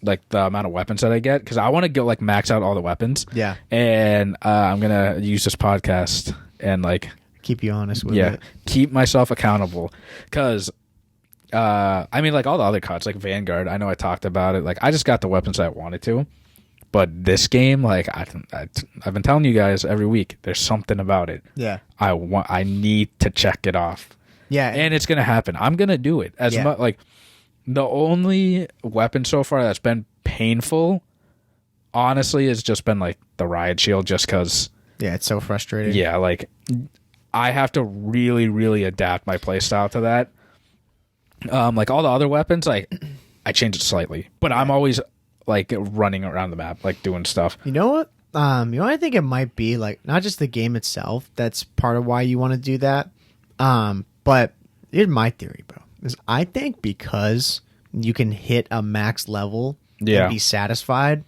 like the amount of weapons that I get because I want to go like max out all the weapons. Yeah, and I'm gonna use this podcast and like keep you honest with it. Keep myself accountable because I mean like all the other CODs like Vanguard. I know I talked about it. Like I just got the weapons I wanted to, but this game like I've been telling you guys every week. There's something about it. Yeah, I need to check it off. Yeah, and it's gonna happen. I'm gonna do it as much like. The only weapon so far that's been painful, honestly, has just been like the riot shield, just because. Yeah, it's so frustrating. Yeah, like I have to really, really adapt my playstyle to that. Like all the other weapons, like I change it slightly, but I'm always like running around the map, like doing stuff. You know what? I think it might be like not just the game itself. That's part of why you want to do that. But here's my theory, bro. Is I think because you can hit a max level and be satisfied,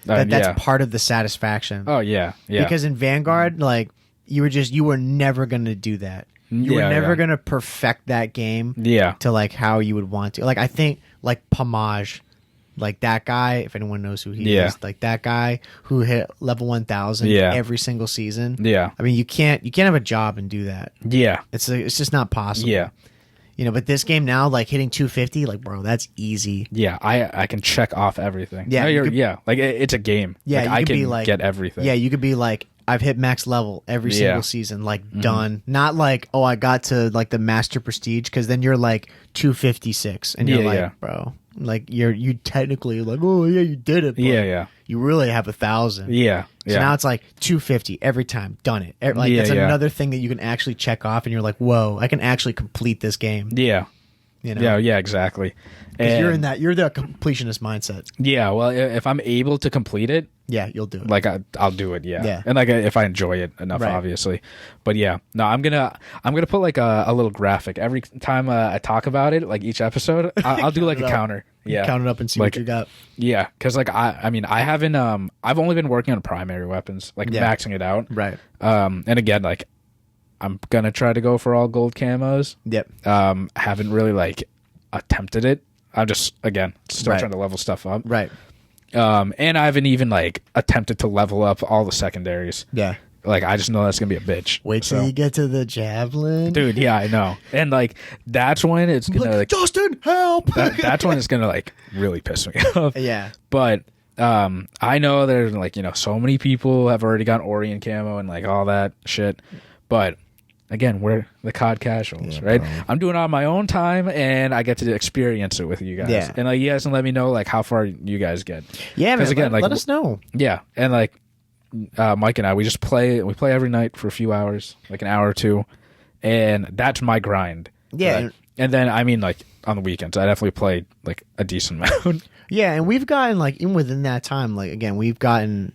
that's part of the satisfaction. Oh yeah, yeah. Because in Vanguard, like you were never gonna do that. You were never gonna perfect that game. To like how you would want to. Like I think like Pomage, like that guy. If anyone knows who he is, like that guy who hit level 1,000 every single season. Yeah. I mean you can't have a job and do that. Yeah. It's just not possible. Yeah. You know, but this game now, like hitting 250, like bro, that's easy. Yeah, I can check off everything. Yeah, like it's a game. Yeah, like, I can get everything. Yeah, you could be like, I've hit max level every single season, like done. Not like, oh, I got to like the master prestige, because then you're like 256, and you're like, bro, like you technically like, oh yeah, you did it. But you really have 1,000. Yeah. So now it's like 250 every time, done it. Like it's another thing that you can actually check off, and you're like, whoa, I can actually complete this game. Yeah. You know? Yeah, exactly. Because you're the completionist mindset. Yeah, well, if I'm able to complete it, you'll do it. Like I'll do it. Yeah. And like if I enjoy it enough, obviously. But yeah, no, I'm gonna put like a little graphic every time I talk about it. Like each episode, I'll do like a counter. Yeah, count it up and see what you got. Yeah, because like I mean I haven't I've only been working on primary weapons, like maxing it out. Right. And again, like I'm gonna try to go for all gold camos. Yep. Haven't really like attempted it. I'm just still trying to level stuff up. Right. And I haven't even like attempted to level up all the secondaries. Yeah. Like I just know that's gonna be a bitch. Wait till you get to the javelin, dude. Yeah, I know. And like that's when it's gonna like Justin, help. That's when it's gonna like really piss me off. Yeah. But I know there's like so many people have already gotten Orient camo and like all that shit. But again, we're the COD Casuals, right? Bro. I'm doing it on my own time, and I get to experience it with you guys. Yeah. And like you guys can let me know like how far you guys get. Yeah, man. Again, let us know. Yeah, and like Mike and I, we just play. We play every night for a few hours, like an hour or two, and that's my grind. Yeah. Right? And then I mean, like on the weekends, I definitely play like a decent amount. Yeah, and we've gotten like even within that time, like again, we've gotten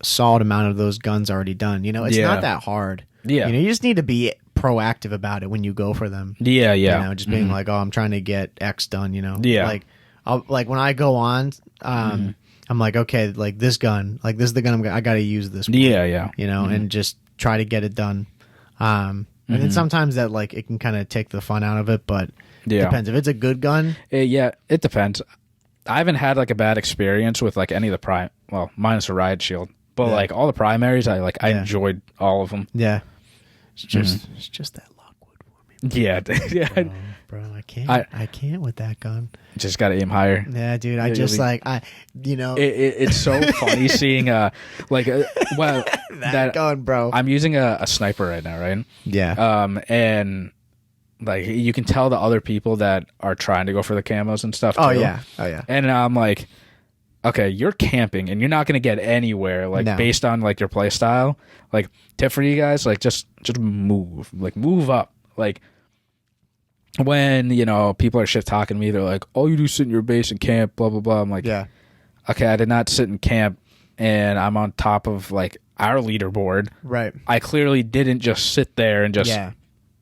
solid amount of those guns already done. You know, it's not that hard. Yeah. You know, you just need to be proactive about it when you go for them. Yeah. You know, just being like, oh, I'm trying to get X done, you know? Yeah. Like when I go on, I'm like, okay, like this gun, like this is the gun I got to use this one. Yeah. You know, and just try to get it done. And then sometimes that like it can kind of take the fun out of it, but it depends. If it's a good gun. Yeah, it depends. I haven't had like a bad experience with like any of the minus a riot shield. But like all the primaries, I enjoyed all of them. Yeah. It's just that Lockwood for me. Yeah. Yeah. Bro, I can't with that gun. Just got to aim higher. Yeah, dude. I just it's so funny seeing that gun, bro. I'm using a sniper right now, right? Yeah. And like you can tell the other people that are trying to go for the camos and stuff. Oh too. yeah. And I'm like, okay, you're camping and you're not going to get anywhere based on like your play style. Like tip for you guys, like just move, like move up. Like when, you know, people are shit talking to me, they're like, oh, you do sit in your base and camp, blah, blah, blah. I'm like, yeah. Okay, I did not sit in camp and I'm on top of like our leaderboard. Right. I clearly didn't just sit there and just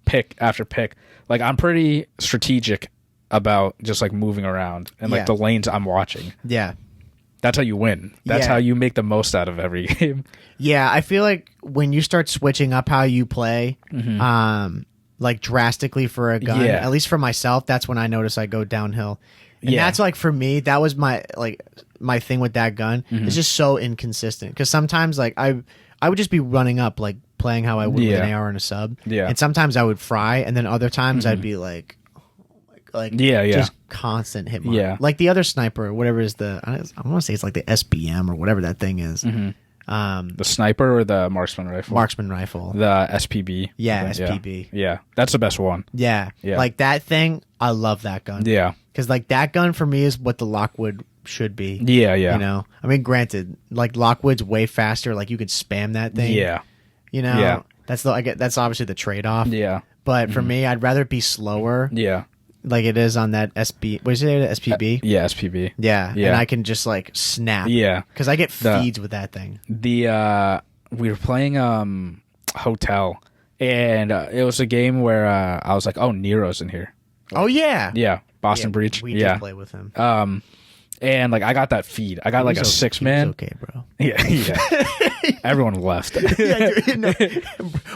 pick after pick. Like I'm pretty strategic about just like moving around and like the lanes I'm watching. Yeah. That's how you win. That's how you make the most out of every game. Yeah, I feel like when you start switching up how you play, like drastically for a gun, at least for myself, that's when I notice I go downhill. And that's like for me, that was my thing with that gun. It's just so inconsistent because sometimes like I would just be running up like playing how I would with an AR and a sub. Yeah, and sometimes I would fry, and then other times I'd be like. Just constant hit mark. Yeah, like the other sniper, whatever is I want to say it's like the SBM or whatever that thing is. The sniper or the marksman rifle? Marksman rifle. The SPB. Yeah, SPB. Yeah, that's the best one. Yeah, like that thing. I love that gun. Yeah, because like that gun for me is what the Lockwood should be. Yeah. You know, I mean, granted, like Lockwood's way faster. Like you could spam that thing. Yeah. You know, that's that's obviously the trade off. Yeah. But for me, I'd rather it be slower. Yeah. Like it is on that SB. What is it? SPB? Yeah, SPB. Yeah. And I can just like snap. Yeah. Because I get feeds with that thing. We were playing Hotel, and it was a game where I was like, oh, Nero's in here. Oh yeah. Yeah. Boston Breach. We did play with him. And like I got that feed. I got like a 6-man. Okay, bro. Yeah. Everyone left.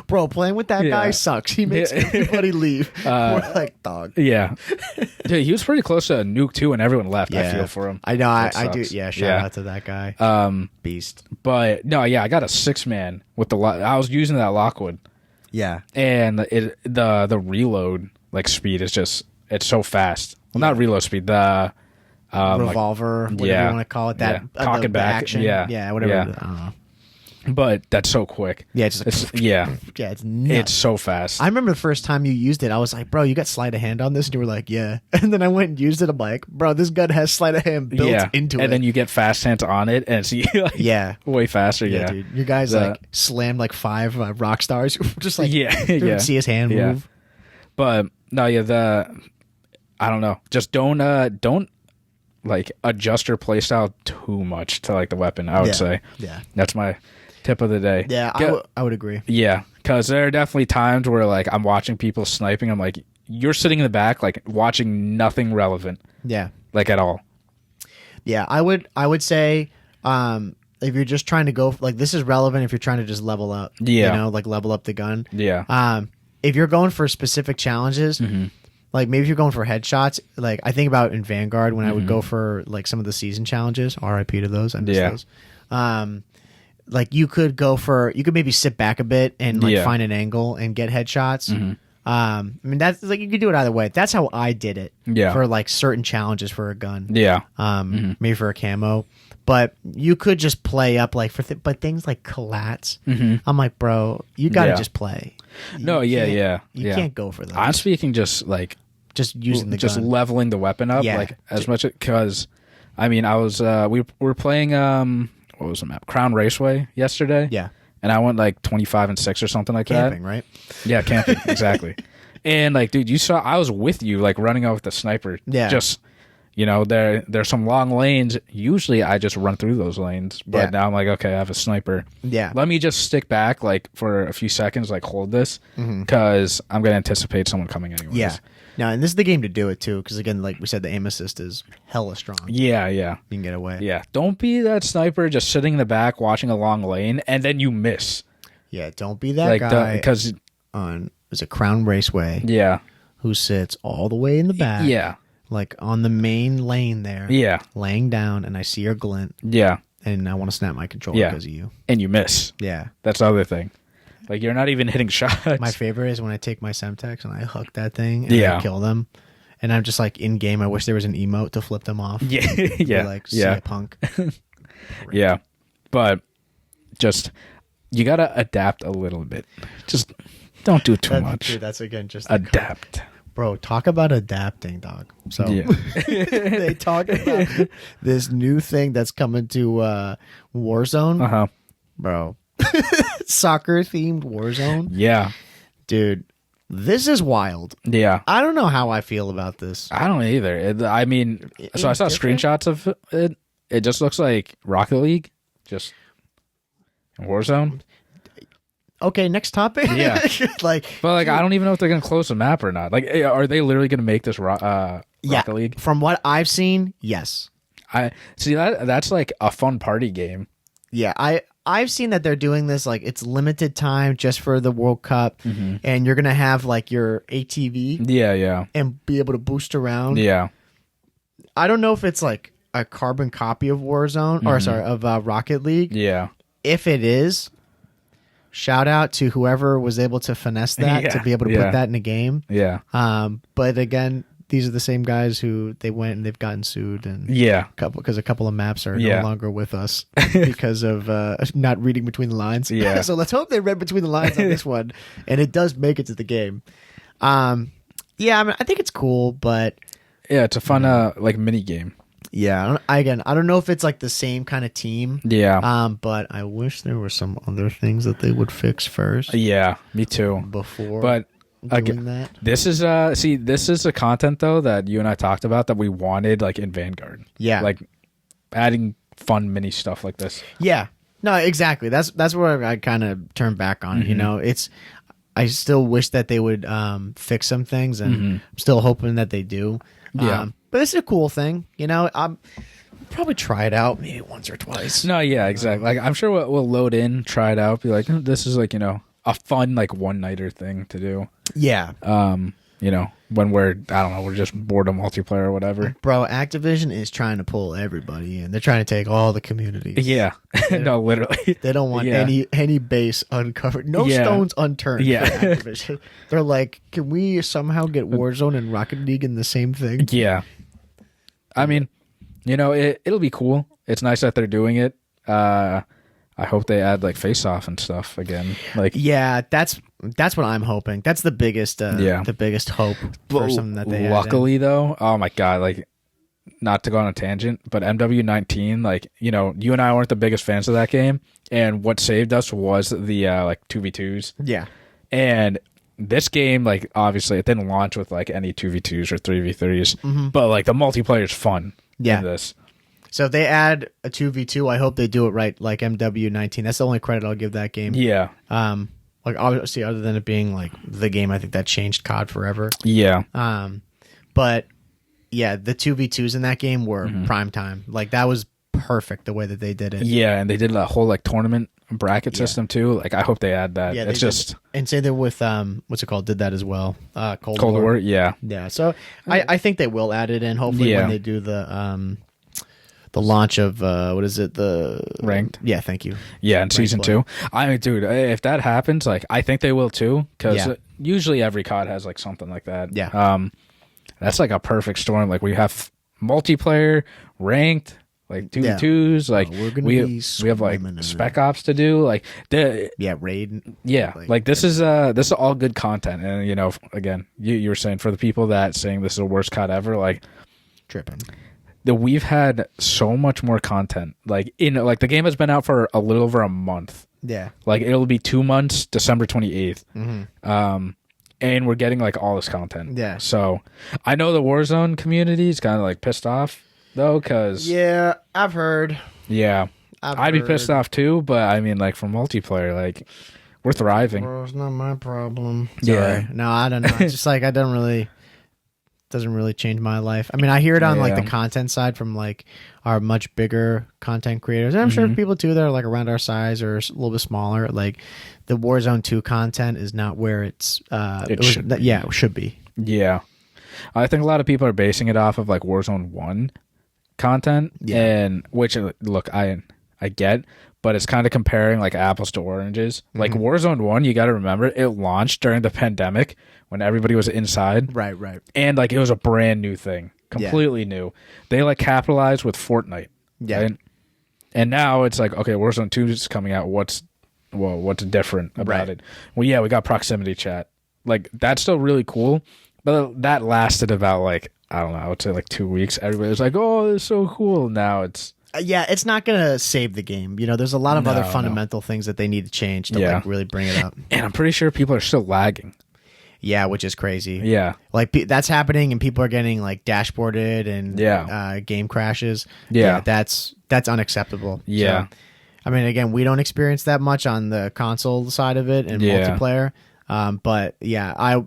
Bro, playing with that guy sucks. He makes everybody leave. We're like dog. Yeah. Dude, he was pretty close to a nuke too, and everyone left. I feel for him. I know. I do. Yeah. Shout out to that guy. Beast. But no, I got a 6-man with the. I was using that Lockwood. Yeah. And the reload like speed is it's so fast. Well, not reload speed. The revolver, whatever you want to call it, that cock and back action, whatever. I don't know. But that's so quick. Yeah, it's nuts. It's so fast. I remember the first time you used it, I was like, bro, you got sleight of hand on this? And you were like, yeah. And then I went and used it. I'm like, bro, this gun has sleight of hand built into it. And then you get fast hands on it, and it's way faster. Yeah, dude. You guys like slammed like 5 rock stars, just like didn't see his hand move. But no, I don't know. Just don't like adjust your playstyle too much to like the weapon. I would say, that's my tip of the day. Yeah, I would agree. Yeah, because there are definitely times where like I'm watching people sniping. I'm like, you're sitting in the back, like watching nothing relevant. Yeah, like at all. Yeah, I would say, if you're just trying to go like this is relevant if you're trying to just level up. Yeah, you know, like level up the gun. Yeah. If you're going for specific challenges. Like maybe if you're going for headshots, like I think about in Vanguard when I would go for like some of the season challenges. RIP to those. I miss those. Like you could maybe sit back a bit and like find an angle and get headshots. I mean that's like you could do it either way. That's how I did it. Yeah. For like certain challenges for a gun. Yeah. Maybe for a camo. But you could just play up like but things like collats. I'm like, bro, you got to just play. You can't go for that. I'm speaking just like using the gun. Leveling the weapon up like as much because I mean I was we were playing what was the map? Crown Raceway yesterday. Yeah. And I went like 25-6 or something like camping, that. Right? Yeah, camping, exactly. And like dude, you saw I was with you like running out with the sniper. Yeah. Just there's some long lanes. Usually I just run through those lanes, but now I'm like, okay, I have a sniper. Yeah. Let me just stick back like for a few seconds, like hold this, because I'm gonna anticipate someone coming anyways. Yeah. Now, and this is the game to do it too, because again, like we said, the aim assist is hella strong. Yeah. You can get away. Yeah. Don't be that sniper just sitting in the back watching a long lane and then you miss. Yeah. Don't be that guy because on is it Crown Raceway? Yeah. Who sits all the way in the back? Yeah. Like on the main lane there. Yeah. Laying down, and I see your glint. Yeah. And I want to snap my controller because of you. And you miss. Yeah. That's the other thing. Like, you're not even hitting shots. My favorite is when I take my Semtex and I hook that thing and I kill them. And I'm just like, in game, I wish there was an emote to flip them off. Yeah. Yeah. Like, see a punk. Yeah. But just, you got to adapt a little bit. Just don't do too much. Dude, that's again just adapt. Bro, talk about adapting, dog. So they talk about this new thing that's coming to Warzone. Bro. Soccer themed Warzone. Yeah. Dude, this is wild. Yeah. I don't know how I feel about this. I don't either. I mean, so I saw screenshots of it. It just looks like Rocket League, just Warzone. Okay, next topic. Yeah. But I don't even know if they're going to close the map or not. Like, are they literally going to make this Rocket League? From what I've seen, yes. I see that's like a fun party game. Yeah, I've seen that they're doing this, like it's limited time just for the World Cup, and you're gonna have like your ATV, and be able to boost around. Yeah, I don't know if it's like a carbon copy of Warzone of Rocket League. Yeah, if it is, shout out to whoever was able to finesse that to be able to put that in a game. Yeah, but again, these are the same guys who they went and they've gotten sued, and because a couple of maps are no longer with us because of not reading between the lines. Yeah. So let's hope they read between the lines on this one, and it does make it to the game. I mean, I think it's cool, but it's a fun like mini game. Yeah, I don't know if it's like the same kind of team. Yeah. But I wish there were some other things that they would fix first. Yeah, me too. Before, but. Doing that. This is this is the content though that you and I talked about that we wanted like in Vanguard. Yeah, like adding fun mini stuff like this. Yeah, no, exactly. That's where I kind of turn back on it. You know, I still wish that they would fix some things, and I'm still hoping that they do. Yeah, but it's a cool thing. You know, I'm probably try it out maybe once or twice. No, yeah, exactly. Like I'm sure we'll load in, try it out, be like, this is like a fun like one nighter thing to do. Yeah. When we're we're just bored of multiplayer or whatever. Bro, Activision is trying to pull everybody in. They're trying to take all the communities. Yeah. No, literally. They don't want any base uncovered. No stones unturned for Activision. They're like, can we somehow get Warzone and Rocket League in the same thing? Yeah. I mean, it'll be cool. It's nice that they're doing it. I hope they add like face off and stuff again. Like, yeah, that's what I'm hoping. That's the biggest, the biggest hope for something that they. Luckily, though, oh my god, like, not to go on a tangent, but MW19, like, you and I weren't the biggest fans of that game, and what saved us was the like 2v2s. Yeah, and this game, like, obviously, it didn't launch with like any 2v2s or 3v3s, but like the multiplayer is fun. Yeah, in this. So if they add a 2v2, I hope they do it right, like MW19. That's the only credit I'll give that game. Yeah. Like obviously, other than it being like the game, I think that changed COD forever. Yeah. But yeah, the 2v2s in that game were prime time. Like that was perfect the way that they did it. Yeah, and they did a whole like tournament bracket system too. Like I hope they add that. Yeah, it's just and say they're with what's it called? Did that as well. Cold War. Yeah. Yeah. So I think they will add it in. Hopefully when they do the launch of what is it, the Ranked? Yeah, thank you. Yeah, in season 2. I mean, dude, if that happens, like I think they will too, because usually every COD has like something like that. Yeah. That's like a perfect storm. Like we have multiplayer, ranked, like 2v2s. Like we have like spec ops to do. Like raid. Yeah, like this is all good content. And again, you were saying for the people that saying this is the worst COD ever, like tripping. We've had so much more content. Like the game has been out for a little over a month. Yeah. Like it'll be 2 months, December 28th. and we're getting like all this content. Yeah. So I know the Warzone community is kind of like pissed off though, because Yeah, I've heard. yeah, I'd be pissed off too. But I mean, like for multiplayer, like we're thriving. Bro, it's not my problem. Yeah. Sorry. No, I don't know. It's just like I don't really. Doesn't really change my life. I mean, I hear it on like the content side from like our much bigger content creators, and I'm sure people too that are like around our size or a little bit smaller. Like the Warzone 2 content is not where it's. It should be. Yeah, I think a lot of people are basing it off of like Warzone 1 content, and which look, I get, but it's kind of comparing like apples to oranges. Like Warzone 1, you got to remember it launched during the pandemic when everybody was inside. Right. And like it was a brand new thing, completely new. They like capitalized with Fortnite. Yeah. Right? And now it's like, okay, Warzone 2 is coming out. What's different about it? Well, yeah, we got proximity chat. Like that's still really cool, but that lasted about like, I don't know, I would say like 2 weeks. Everybody was like, oh, it's so cool. Now it's it's not gonna save the game. You know, there's a lot of other fundamental things that they need to change to like really bring it up. And I'm pretty sure people are still lagging. Yeah, which is crazy. Yeah, like that's happening, and people are getting like dashboarded and game crashes. Yeah, that's unacceptable. Yeah, so, I mean, again, we don't experience that much on the console side of it and multiplayer. But yeah,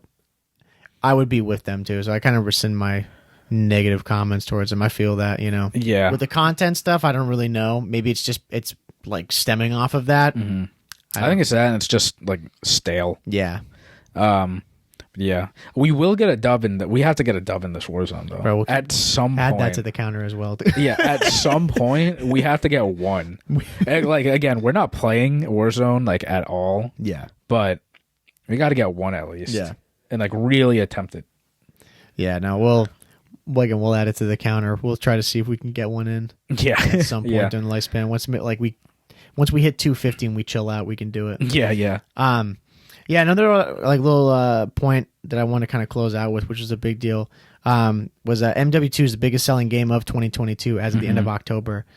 I would be with them too. So I kind of rescind my negative comments towards them. I feel that, you know, with the content stuff, I don't really know. Maybe it's like stemming off of that. I think it's that, and it's just like stale. Yeah. Yeah, we will get a dub in that. We have to get a dub in this Warzone though. Bro, at some point, add that to the counter as well. Yeah, at some point we have to get one. And, like again, we're not playing Warzone like at all. Yeah, but we got to get one at least. Yeah, and like really attempt it. Yeah, no, we'll add it to the counter. We'll try to see if we can get one in. Yeah, at some point during the lifespan. Once we hit 250 and we chill out, we can do it. Yeah. Yeah, another like little point that I want to kind of close out with, which is a big deal, was MW2 is the biggest selling game of 2022 as of the end of October,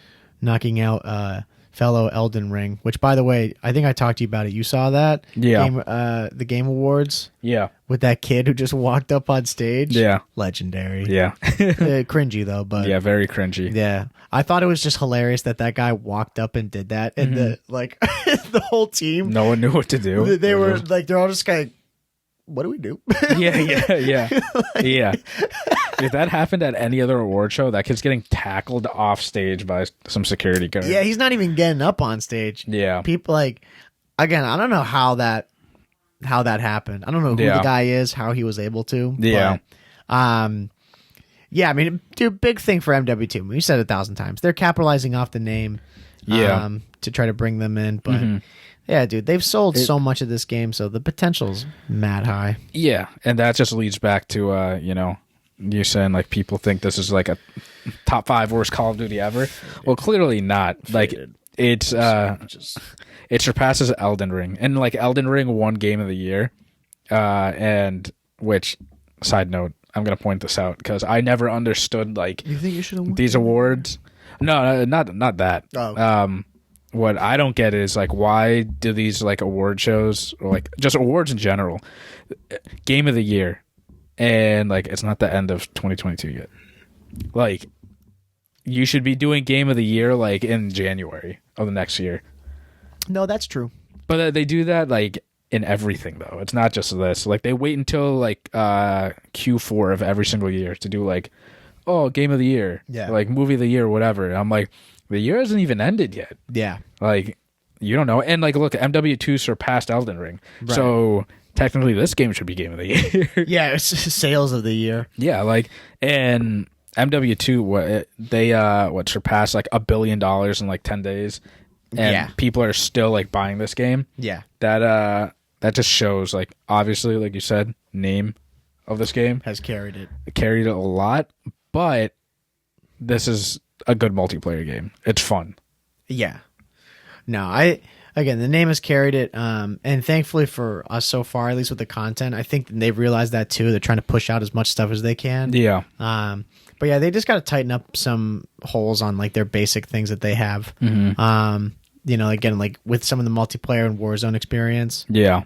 knocking out fellow Elden Ring. Which, by the way, I think I talked to you about it. You saw that? Yeah. The Game Awards. Yeah. With that kid who just walked up on stage. Yeah. Legendary. Yeah. Cringy though, but yeah, very cringy. Yeah. I thought it was just hilarious that guy walked up and did that, and the whole team, no one knew what to do. They were like, they're all just kind of, what do we do? Yeah. Yeah. If that happened at any other award show, that kid's getting tackled off stage by some security guard. Yeah, he's not even getting up on stage. Yeah. People again, I don't know how that happened. I don't know who the guy is, how he was able to. Yeah. But, yeah, I mean, dude, big thing for MW2. We said it 1,000 times. They're capitalizing off the name to try to bring them in. But, yeah, dude, they've sold so much of this game, so the potential's mad high. Yeah, and that just leads back to, you're saying, like, people think this is, like, a top 5 worst Call of Duty ever. Well, clearly not. Like, it surpasses Elden Ring. And, like, Elden Ring won Game of the Year. And, which, side note, I'm going to point this out because I never understood, like, you think you should have these awards. No, not that. Oh. What I don't get is, like, why do these, like, award shows, or, like, just awards in general, Game of the Year, and, like, it's not the end of 2022 yet. Like, you should be doing Game of the Year, like, in January of the next year. No, that's true. But they do that, like, in everything, though. It's not just this. Like, they wait until, like, Q4 of every single year to do, like, oh, Game of the Year. Yeah. Like, Movie of the Year, whatever. And I'm like, the year hasn't even ended yet. Yeah. Like, you don't know. And, like, look, MW2 surpassed Elden Ring. Right. So, technically, this game should be Game of the Year. Yeah, it's sales of the year. Yeah, like, and MW2, they surpassed, like, $1 billion in, like, 10 days. And people are still, like, buying this game. Yeah. That just shows, like, obviously, like you said, name of this game has carried it. It carried it a lot, but this is a good multiplayer game. It's fun. Yeah. No, again, the name has carried it, and thankfully for us so far, at least with the content, I think they've realized that too. They're trying to push out as much stuff as they can. Yeah. But yeah, they just got to tighten up some holes on, like, their basic things that they have. Again, like with some of the multiplayer and Warzone experience. Yeah.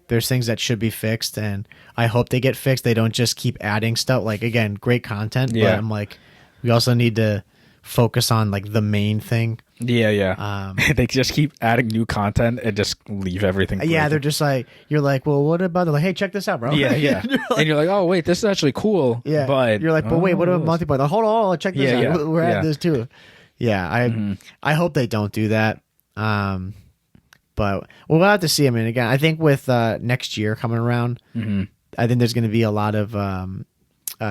there's things that should be fixed, and I hope they get fixed. They don't just keep adding stuff. Like, again, great content, but I'm like, we also need to focus on like the main thing. Yeah. They just keep adding new content and just leave everything. Yeah, they're just like, you're like, well, what about? They're like, hey, check this out, bro. Yeah. And you're like, oh wait, this is actually cool. Yeah, but you're like, but wait, what about multiplayer? Hold on, check this out. We're at this too. Yeah, I hope they don't do that. But we'll have to see. I mean, again, I think with next year coming around, I think there's going to be a lot of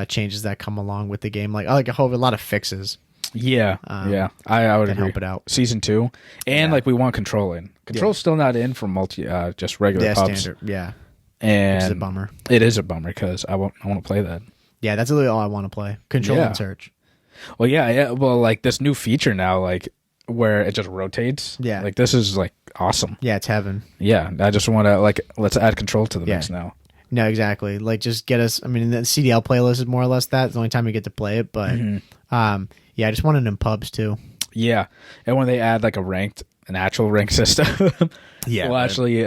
changes that come along with the game. Like I hope a lot of fixes. Yeah, I would agree. Help it out. Season 2, and like we want control in. Control's still not in for just regular pubs. Standard. Yeah, and it's a bummer. It is a bummer because I want to play that. Yeah, that's really all I want to play. Control and search. Well, yeah. Well, like this new feature now, like where it just rotates. Yeah, like this is like awesome. Yeah, it's heaven. Yeah, I just want to let's add control to the mix now. No, exactly. Like just get us. I mean, the CDL playlist is more or less that. It's the only time we get to play it, but yeah, I just want it in pubs too. Yeah, and when they add like an actual rank system, we'll actually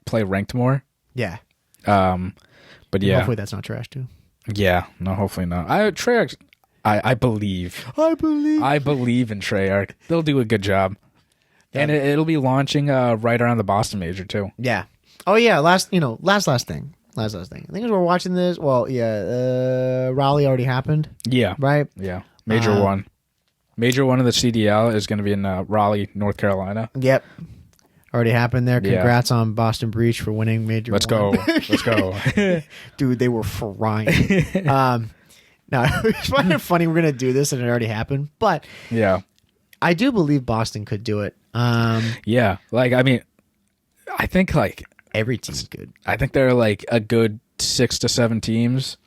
play ranked more. Yeah. But yeah, hopefully that's not trash too. Yeah, no, hopefully not. Treyarch, I believe in Treyarch. They'll do a good job, and it'll be launching right around the Boston Major too. Yeah. Oh yeah. Last thing. I think as we're watching this, Raleigh already happened. Yeah. Right? Yeah. Major one. Major one of the CDL is going to be in Raleigh, North Carolina. Yep. Already happened there. Congrats on Boston Breach for winning Major Let's go. Dude, they were frying. No, it's kind of funny we're going to do this and it already happened. But yeah, I do believe Boston could do it. Yeah. Like, I mean, I think like every team's good. I think there are like a good 6 to 7 teams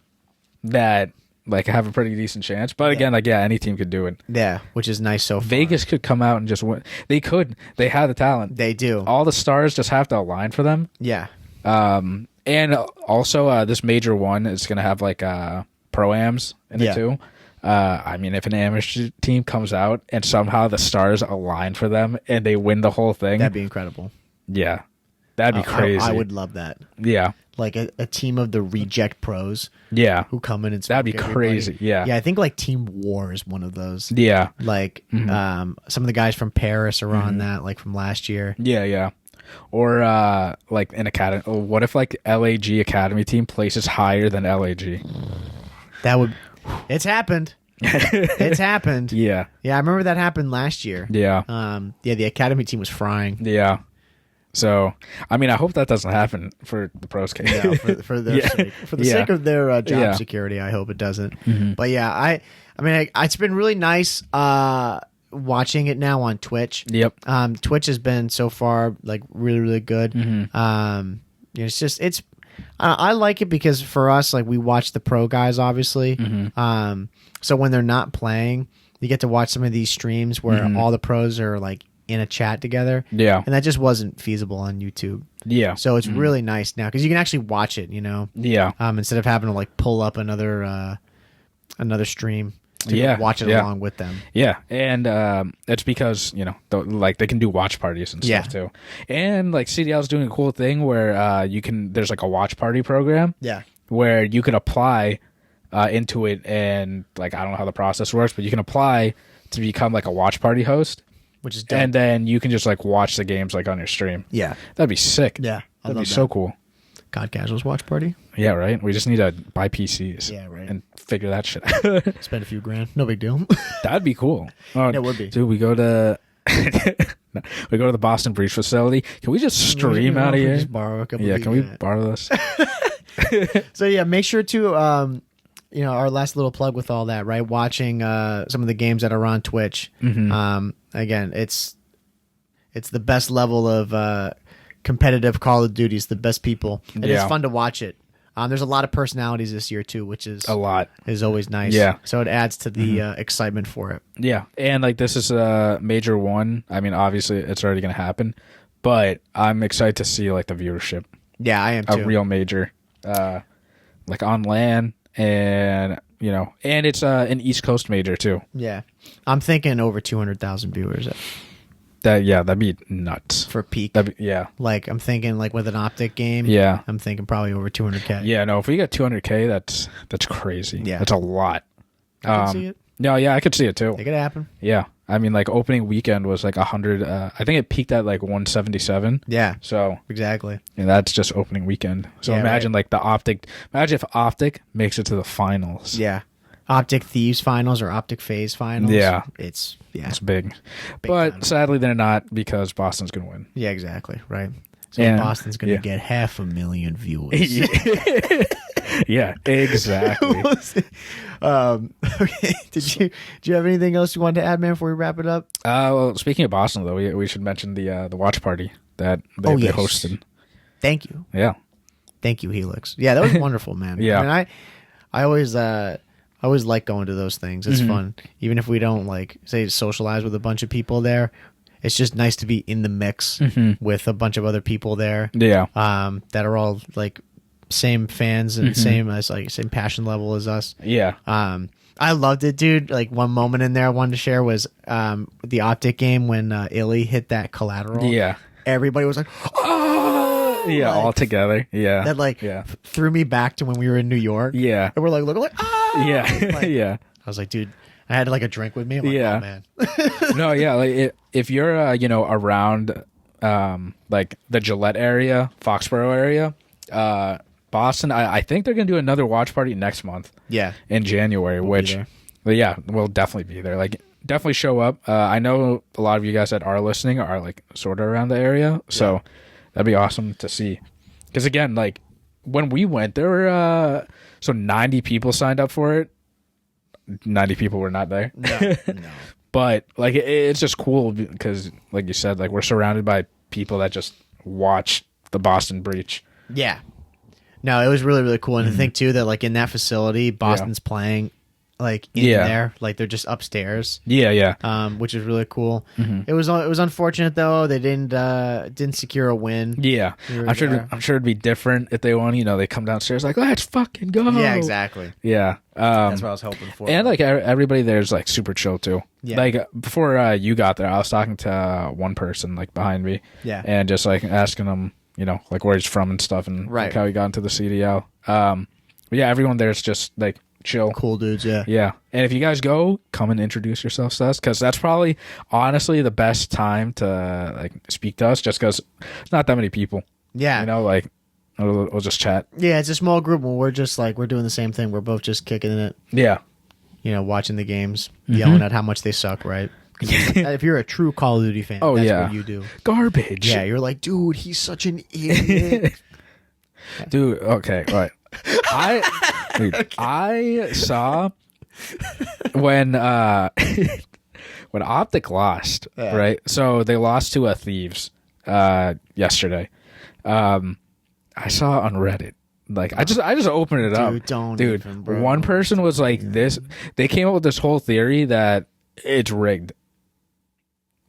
that like have a pretty decent chance. But again, like any team could do it. Yeah, which is nice so far. Vegas could come out and just win. They could. They have the talent. They do. All the stars just have to align for them. Yeah. And also this Major one is going to have like pro-ams in it too. I mean, if an amateur team comes out and somehow the stars align for them and they win the whole thing, that'd be incredible. Yeah. That'd be crazy. I would love that. Yeah. Like a team of the reject pros. Yeah. Who come in and that'd be crazy. Yeah. Yeah, I think like Team War is one of those. Yeah. Like some of the guys from Paris are on that, like from last year. Yeah, yeah. Or like an academy. What if like LAG Academy team places higher than LAG? That would. It's happened. It's happened. Yeah. Yeah, I remember that happened last year. Yeah. Yeah, the Academy team was frying. Yeah. So, I mean, I hope that doesn't happen for the pros case. Yeah, for their sake. For the sake of their job security, I hope it doesn't. But yeah, I mean, it's been really nice watching it now on Twitch. Yep. Twitch has been so far like really, really good. It's just I like it because for us, like we watch the pro guys, obviously. So when they're not playing, you get to watch some of these streams where all the pros are like in a chat together. Yeah. And that just wasn't feasible on YouTube. Yeah. So it's really nice now because you can actually watch it, you know? Yeah. Instead of having to like pull up another stream to watch it along with them. Yeah. And it's because, you know, like they can do watch parties and stuff too. And like CDL is doing a cool thing where there's like a watch party program. Yeah. Where you can apply into it and like, I don't know how the process works, but you can apply to become like a watch party host. Which is dope. And then you can just like watch the games like on your stream. Yeah. That'd be sick. Yeah. That'd be so cool. COD Casuals watch party. Yeah, right? We just need to buy PCs. Yeah, right. And figure that shit out. Spend a few grand. No big deal. That'd be cool. Oh, it would be. Dude, we go to the Boston Breach facility. Can we just stream out of here? Just borrow a couple can we borrow this? So yeah, make sure to our last little plug with all that, right? Watching some of the games that are on Twitch. Again, it's the best level of competitive Call of Duty. It's the best people, and it's fun to watch it. There's a lot of personalities this year too, which is is always nice. Yeah, so it adds to the excitement for it. Yeah, and like this is a major one. I mean, obviously it's already going to happen, but I'm excited to see like the viewership. Yeah, I am too. A real major, like on LAN. And and it's an East Coast major too. Yeah, I'm thinking over 200,000 viewers. That'd be nuts. for peak. Yeah. Like I'm thinking like with an optic game. Yeah. I'm thinking probably over 200K. Yeah, no, if we get 200K, that's crazy. Yeah. That's a lot. I can see it. No, yeah, I could see it too. It could happen. Yeah. I mean, like opening weekend was like 100. I think it peaked at like 177. Yeah. So Exactly. that's just opening weekend. So Yeah, imagine like the optic. Imagine if optic makes it to the finals. Yeah. Optic Thieves finals or Optic Phase finals. Yeah. It's big. But time. sadly, they're not because Boston's gonna win. Yeah, exactly. Right. So Yeah. Boston's going to Yeah. get 500,000 viewers. Yeah, exactly. Okay. Do you have anything else you wanted to add, man, before we wrap it up? Well, speaking of Boston, though, we should mention the watch party that they yes. hosted. Thank you. Yeah. Thank you, Helix. Yeah, that was wonderful, man. Yeah. I mean, I always like going to those things. It's fun. Even if we don't like say socialize with a bunch of people there, it's just nice to be in the mix with a bunch of other people there. Yeah. That are all like same fans and same passion level as us. Yeah. I loved it, dude. Like one moment in there I wanted to share was the optic game when Illy hit that collateral. Yeah. Everybody was like, oh, Yeah, like, all together. Yeah. that like threw me back to when we were in New York. Yeah. And we're like looking like, oh, Yeah. like, Yeah. I was like, dude, I had like a drink with me. I'm like, Yeah. oh, man. No, yeah. Like if you're, around, like the Gillette area, Foxborough area, Boston, I think they're gonna do another watch party next month. Yeah. In January, but yeah, we'll definitely be there. Like, definitely show up. I know a lot of you guys that are listening are like sort of around the area, so that'd be awesome to see. Because again, like when we went, there were 90 people signed up for it. 90 people were not there. No. But like it's just cool because, like you said, like we're surrounded by people that just watch the Boston breach. Yeah. No, it was really, really cool. And to think too that like in that facility, Boston's playing like in there, like they're just upstairs. Yeah. Which is really cool. It was unfortunate though they didn't secure a win. Yeah, I'm sure it'd be different if they won. They come downstairs like, let's fucking go. Yeah, exactly. Yeah, that's what I was hoping for. And like everybody there's like super chill too. Yeah. Like before you got there, I was talking to one person like behind me. Yeah. And just like asking him, like where he's from and stuff, and like how he got into the CDL. But yeah, everyone there's just like chill, cool dudes. Yeah. And if you guys go, come and introduce yourselves to us, because that's probably honestly the best time to like speak to us, just because not that many people. Yeah. Like we'll just chat. Yeah, it's a small group when we're just like we're doing the same thing. We're both just kicking it. Yeah. Watching the games, yelling at how much they suck, right? If you're a true Call of Duty fan, that's what you do. Garbage. Yeah, you're like, dude, he's such an idiot. Dude, okay, right. I saw when when Optic lost, right? So they lost to Thieves yesterday. I saw on Reddit. Like I just opened it up. Dude, bro. One person was like this. They came up with this whole theory that it's rigged.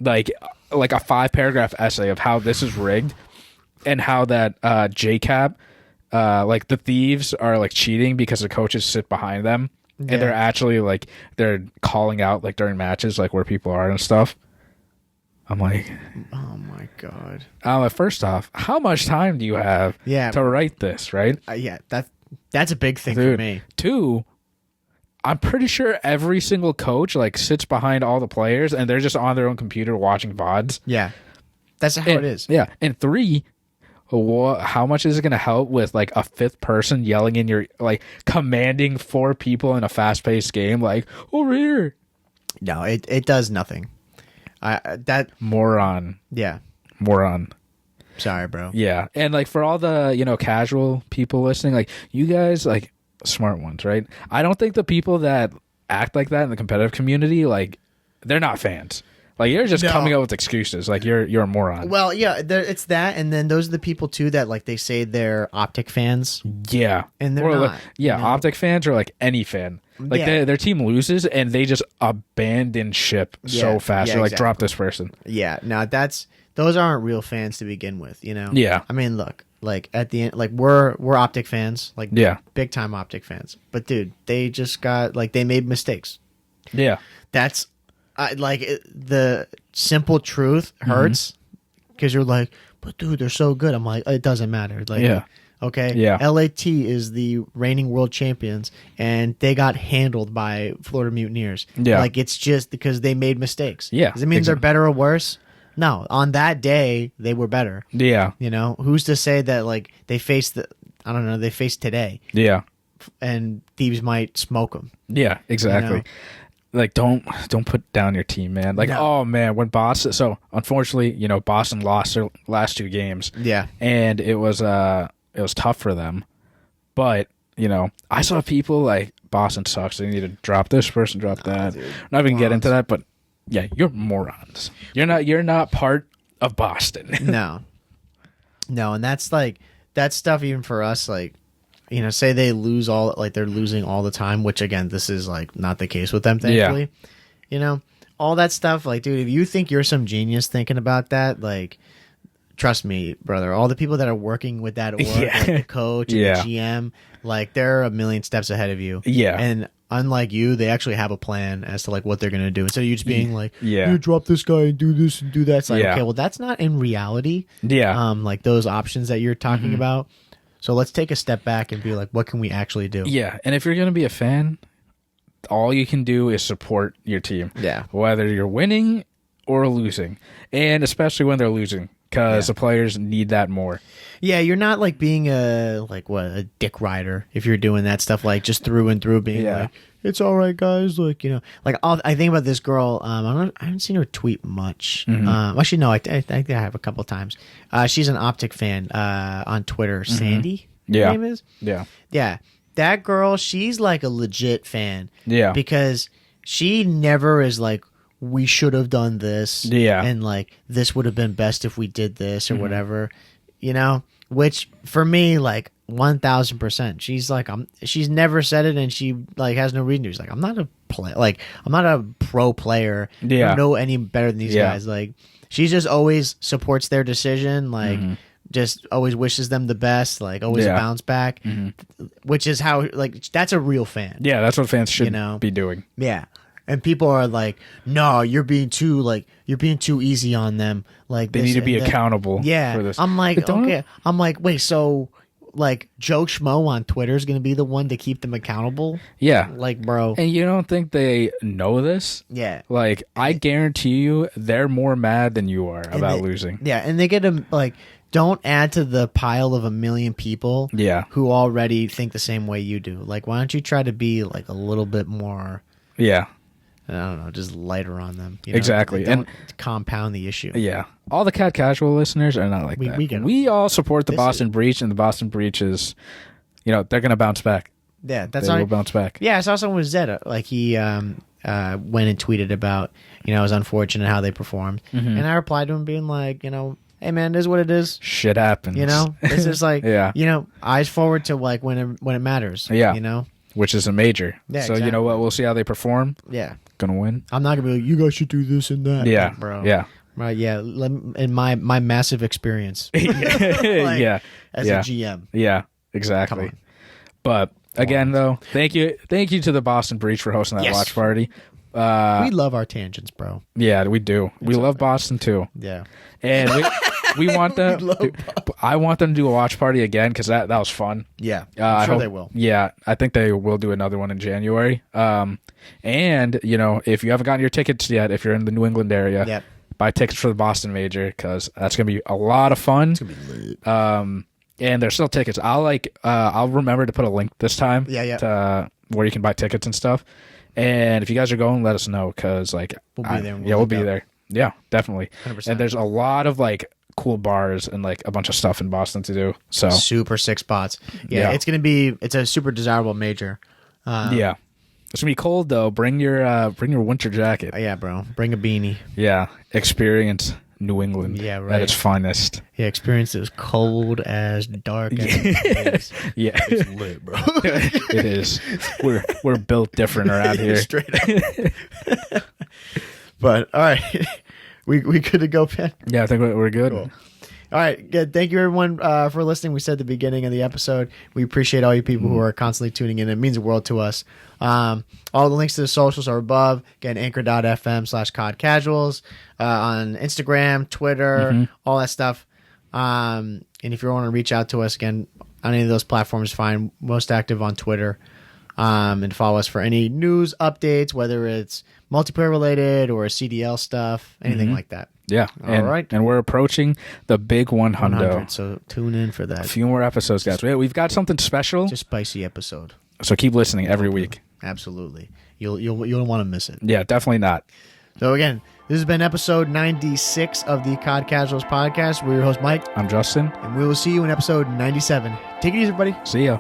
Like a 5-paragraph essay of how this is rigged, and how that JCap, like the Thieves are like cheating because the coaches sit behind them, and they're actually like they're calling out like during matches like where people are and stuff. I'm like, oh my god. First off, how much time do you have to write this, right? Yeah, that's a big thing Dude, for me. 2, I'm pretty sure every single coach like sits behind all the players and they're just on their own computer watching VODs. Yeah, that's how it is. Yeah, and 3, how much is it going to help with like a 5th person yelling in your like commanding 4 people in a fast-paced game like over here? No, it does nothing. That moron. Yeah. Moron. Sorry, bro. Yeah. And like for all the, casual people listening, like you guys like smart ones, right? I don't think the people that act like that in the competitive community, like they're not fans. Like you're just coming up with excuses. Like you're a moron. Well, yeah, it's that, and then those are the people too that like they say they're Optic fans. Yeah. And they're not. Optic fans are like any fan. Like their team loses and they just abandon ship so fast. They're like, drop this person. Yeah, no, those aren't real fans to begin with, Yeah. I mean, look, like at the end, like we're Optic fans, like big time Optic fans. But dude, they just got like they made mistakes. Yeah. That's like the simple truth hurts because you're like, but dude, they're so good. I'm like, it doesn't matter. Like, Yeah. okay. Yeah. LAT is the reigning world champions, and they got handled by Florida Mutineers. Yeah. Like, it's just because they made mistakes. Yeah, Does it mean they're better or worse? No. On that day, they were better. Yeah. You know, who's to say that like they faced they faced today, Yeah. and Thieves might smoke them. Yeah, exactly. You know? Like, don't put down your team, man. Like, No. oh man, when Boston. So unfortunately, Boston lost their last 2 games. Yeah. And it was tough for them. But I saw people like, Boston sucks. They need to drop this person, drop that. Dude. Not even get into that, but yeah, you're morons. You're not part of Boston. No, and that's stuff even for us. Like, say they lose all, like they're losing all the time, which again, this is like not the case with them, thankfully. All that stuff. Like, dude, if you think you're some genius thinking about that, like, trust me, brother. All the people that are working with that org, like the coach and the GM, like they're a million steps ahead of you. Yeah, and unlike you, they actually have a plan as to like what they're gonna do. Instead of you just being like, yeah, you drop this guy and do this and do that. It's like, Yeah. okay, well, that's not in reality. Yeah. Like those options that you're talking about. So let's take a step back and be like, what can we actually do? Yeah, and if you're gonna be a fan, all you can do is support your team. Yeah. Whether you're winning or losing, and especially when they're losing, because the players need that more. Yeah, you're not like being a dick rider if you're doing that stuff, like just through and through being like, it's all right, guys. Like, like I think about this girl. I haven't seen her tweet much. Actually, no, I think I have a couple times. She's an Optic fan on Twitter. Sandy, her name is. Yeah. That girl, she's like a legit fan. Yeah, because she never is like, we should have done this. Yeah, and like this would have been best if we did this or whatever. Which for me, like 1000%. She's like, she's never said it, and she like has no reason to. She's like, I'm not a pro player. Yeah, I don't know any better than these guys. Like, she just always supports their decision. Like, just always wishes them the best. Like, always bounce back. Which is how, like, that's a real fan. Yeah, that's what fans should be doing. Yeah. And people are like, no, you're being too easy on them. Like, they need to be accountable. Yeah, for this. I'm like, okay. I'm like, wait, so like Joe Schmo on Twitter is going to be the one to keep them accountable? Yeah, like, bro. And you don't think they know this? Yeah, like I guarantee you, they're more mad than you are about losing. Yeah, and they get them like. Don't add to the pile of a million people who already think the same way you do. Like, why don't you try to be like a little bit more I don't know, just lighter on them. Exactly. Don't compound the issue. Yeah. All the COD Casual listeners are not like that. We all support the Boston Breach, and the Boston Breach is, they're going to bounce back. Yeah, they will bounce back. Yeah, I saw someone with Zeta. Like, he went and tweeted about, it was unfortunate how they performed. And I replied to him being like, hey man, this is what it is. Shit happens. It's just like, eyes forward to like when it matters. Yeah. Which is a major. Yeah, so you know what? We'll see how they perform. Yeah. Gonna win. I'm not gonna be like, you guys should do this and that. Yeah, like, bro. Yeah. Right. Yeah. In my massive experience. As a GM. Yeah. Exactly. But again, though, thank you to the Boston Breach for hosting that watch party. We love our tangents, bro. Yeah, we do. We love Boston too. Yeah. And we want them. I want them to do a watch party again because that was fun. Yeah, I'm sure they will. Yeah, I think they will do another one in January. And if you haven't gotten your tickets yet, if you're in the New England area, buy tickets for the Boston Major because that's gonna be a lot of fun. It's gonna be lit. And there's still tickets. I'll remember to put a link this time. To where you can buy tickets and stuff. And if you guys are going, let us know because we'll be there. We'll be there. Yeah, definitely. 100%. And there's a lot of cool bars and a bunch of stuff in Boston to do. So super sick spots. Yeah. It's a super desirable major. It's gonna be cold though. Bring your winter jacket. Yeah, bro. Bring a beanie. Yeah, experience New England. Yeah, right. At its finest. Yeah, experience as cold as dark as it is. Yeah, it's lit, bro. It is. We're built different around here. Straight up. But all right, we good to go, Pen? Yeah, I think we're good. Cool. All right, good. Thank you, everyone, for listening. We said at the beginning of the episode, we appreciate all you people who are constantly tuning in. It means the world to us. All the links to the socials are above. Again, anchor.fm/COD Casuals on Instagram, Twitter, all that stuff. And if you want to reach out to us, again, on any of those platforms, fine. Most active on Twitter. And follow us for any news updates, whether it's multiplayer related or CDL stuff, anything like that. Yeah. All right. And we're approaching the big 100. So tune in for that. A few more episodes, guys. We've got something special. Just spicy episode. So keep listening every week. Absolutely. You'll want to miss it. Yeah, definitely not. So again, this has been episode 96 of the COD Casuals podcast. We're your host, Mike. I'm Justin. And we will see you in episode 97. Take it easy, everybody. See ya.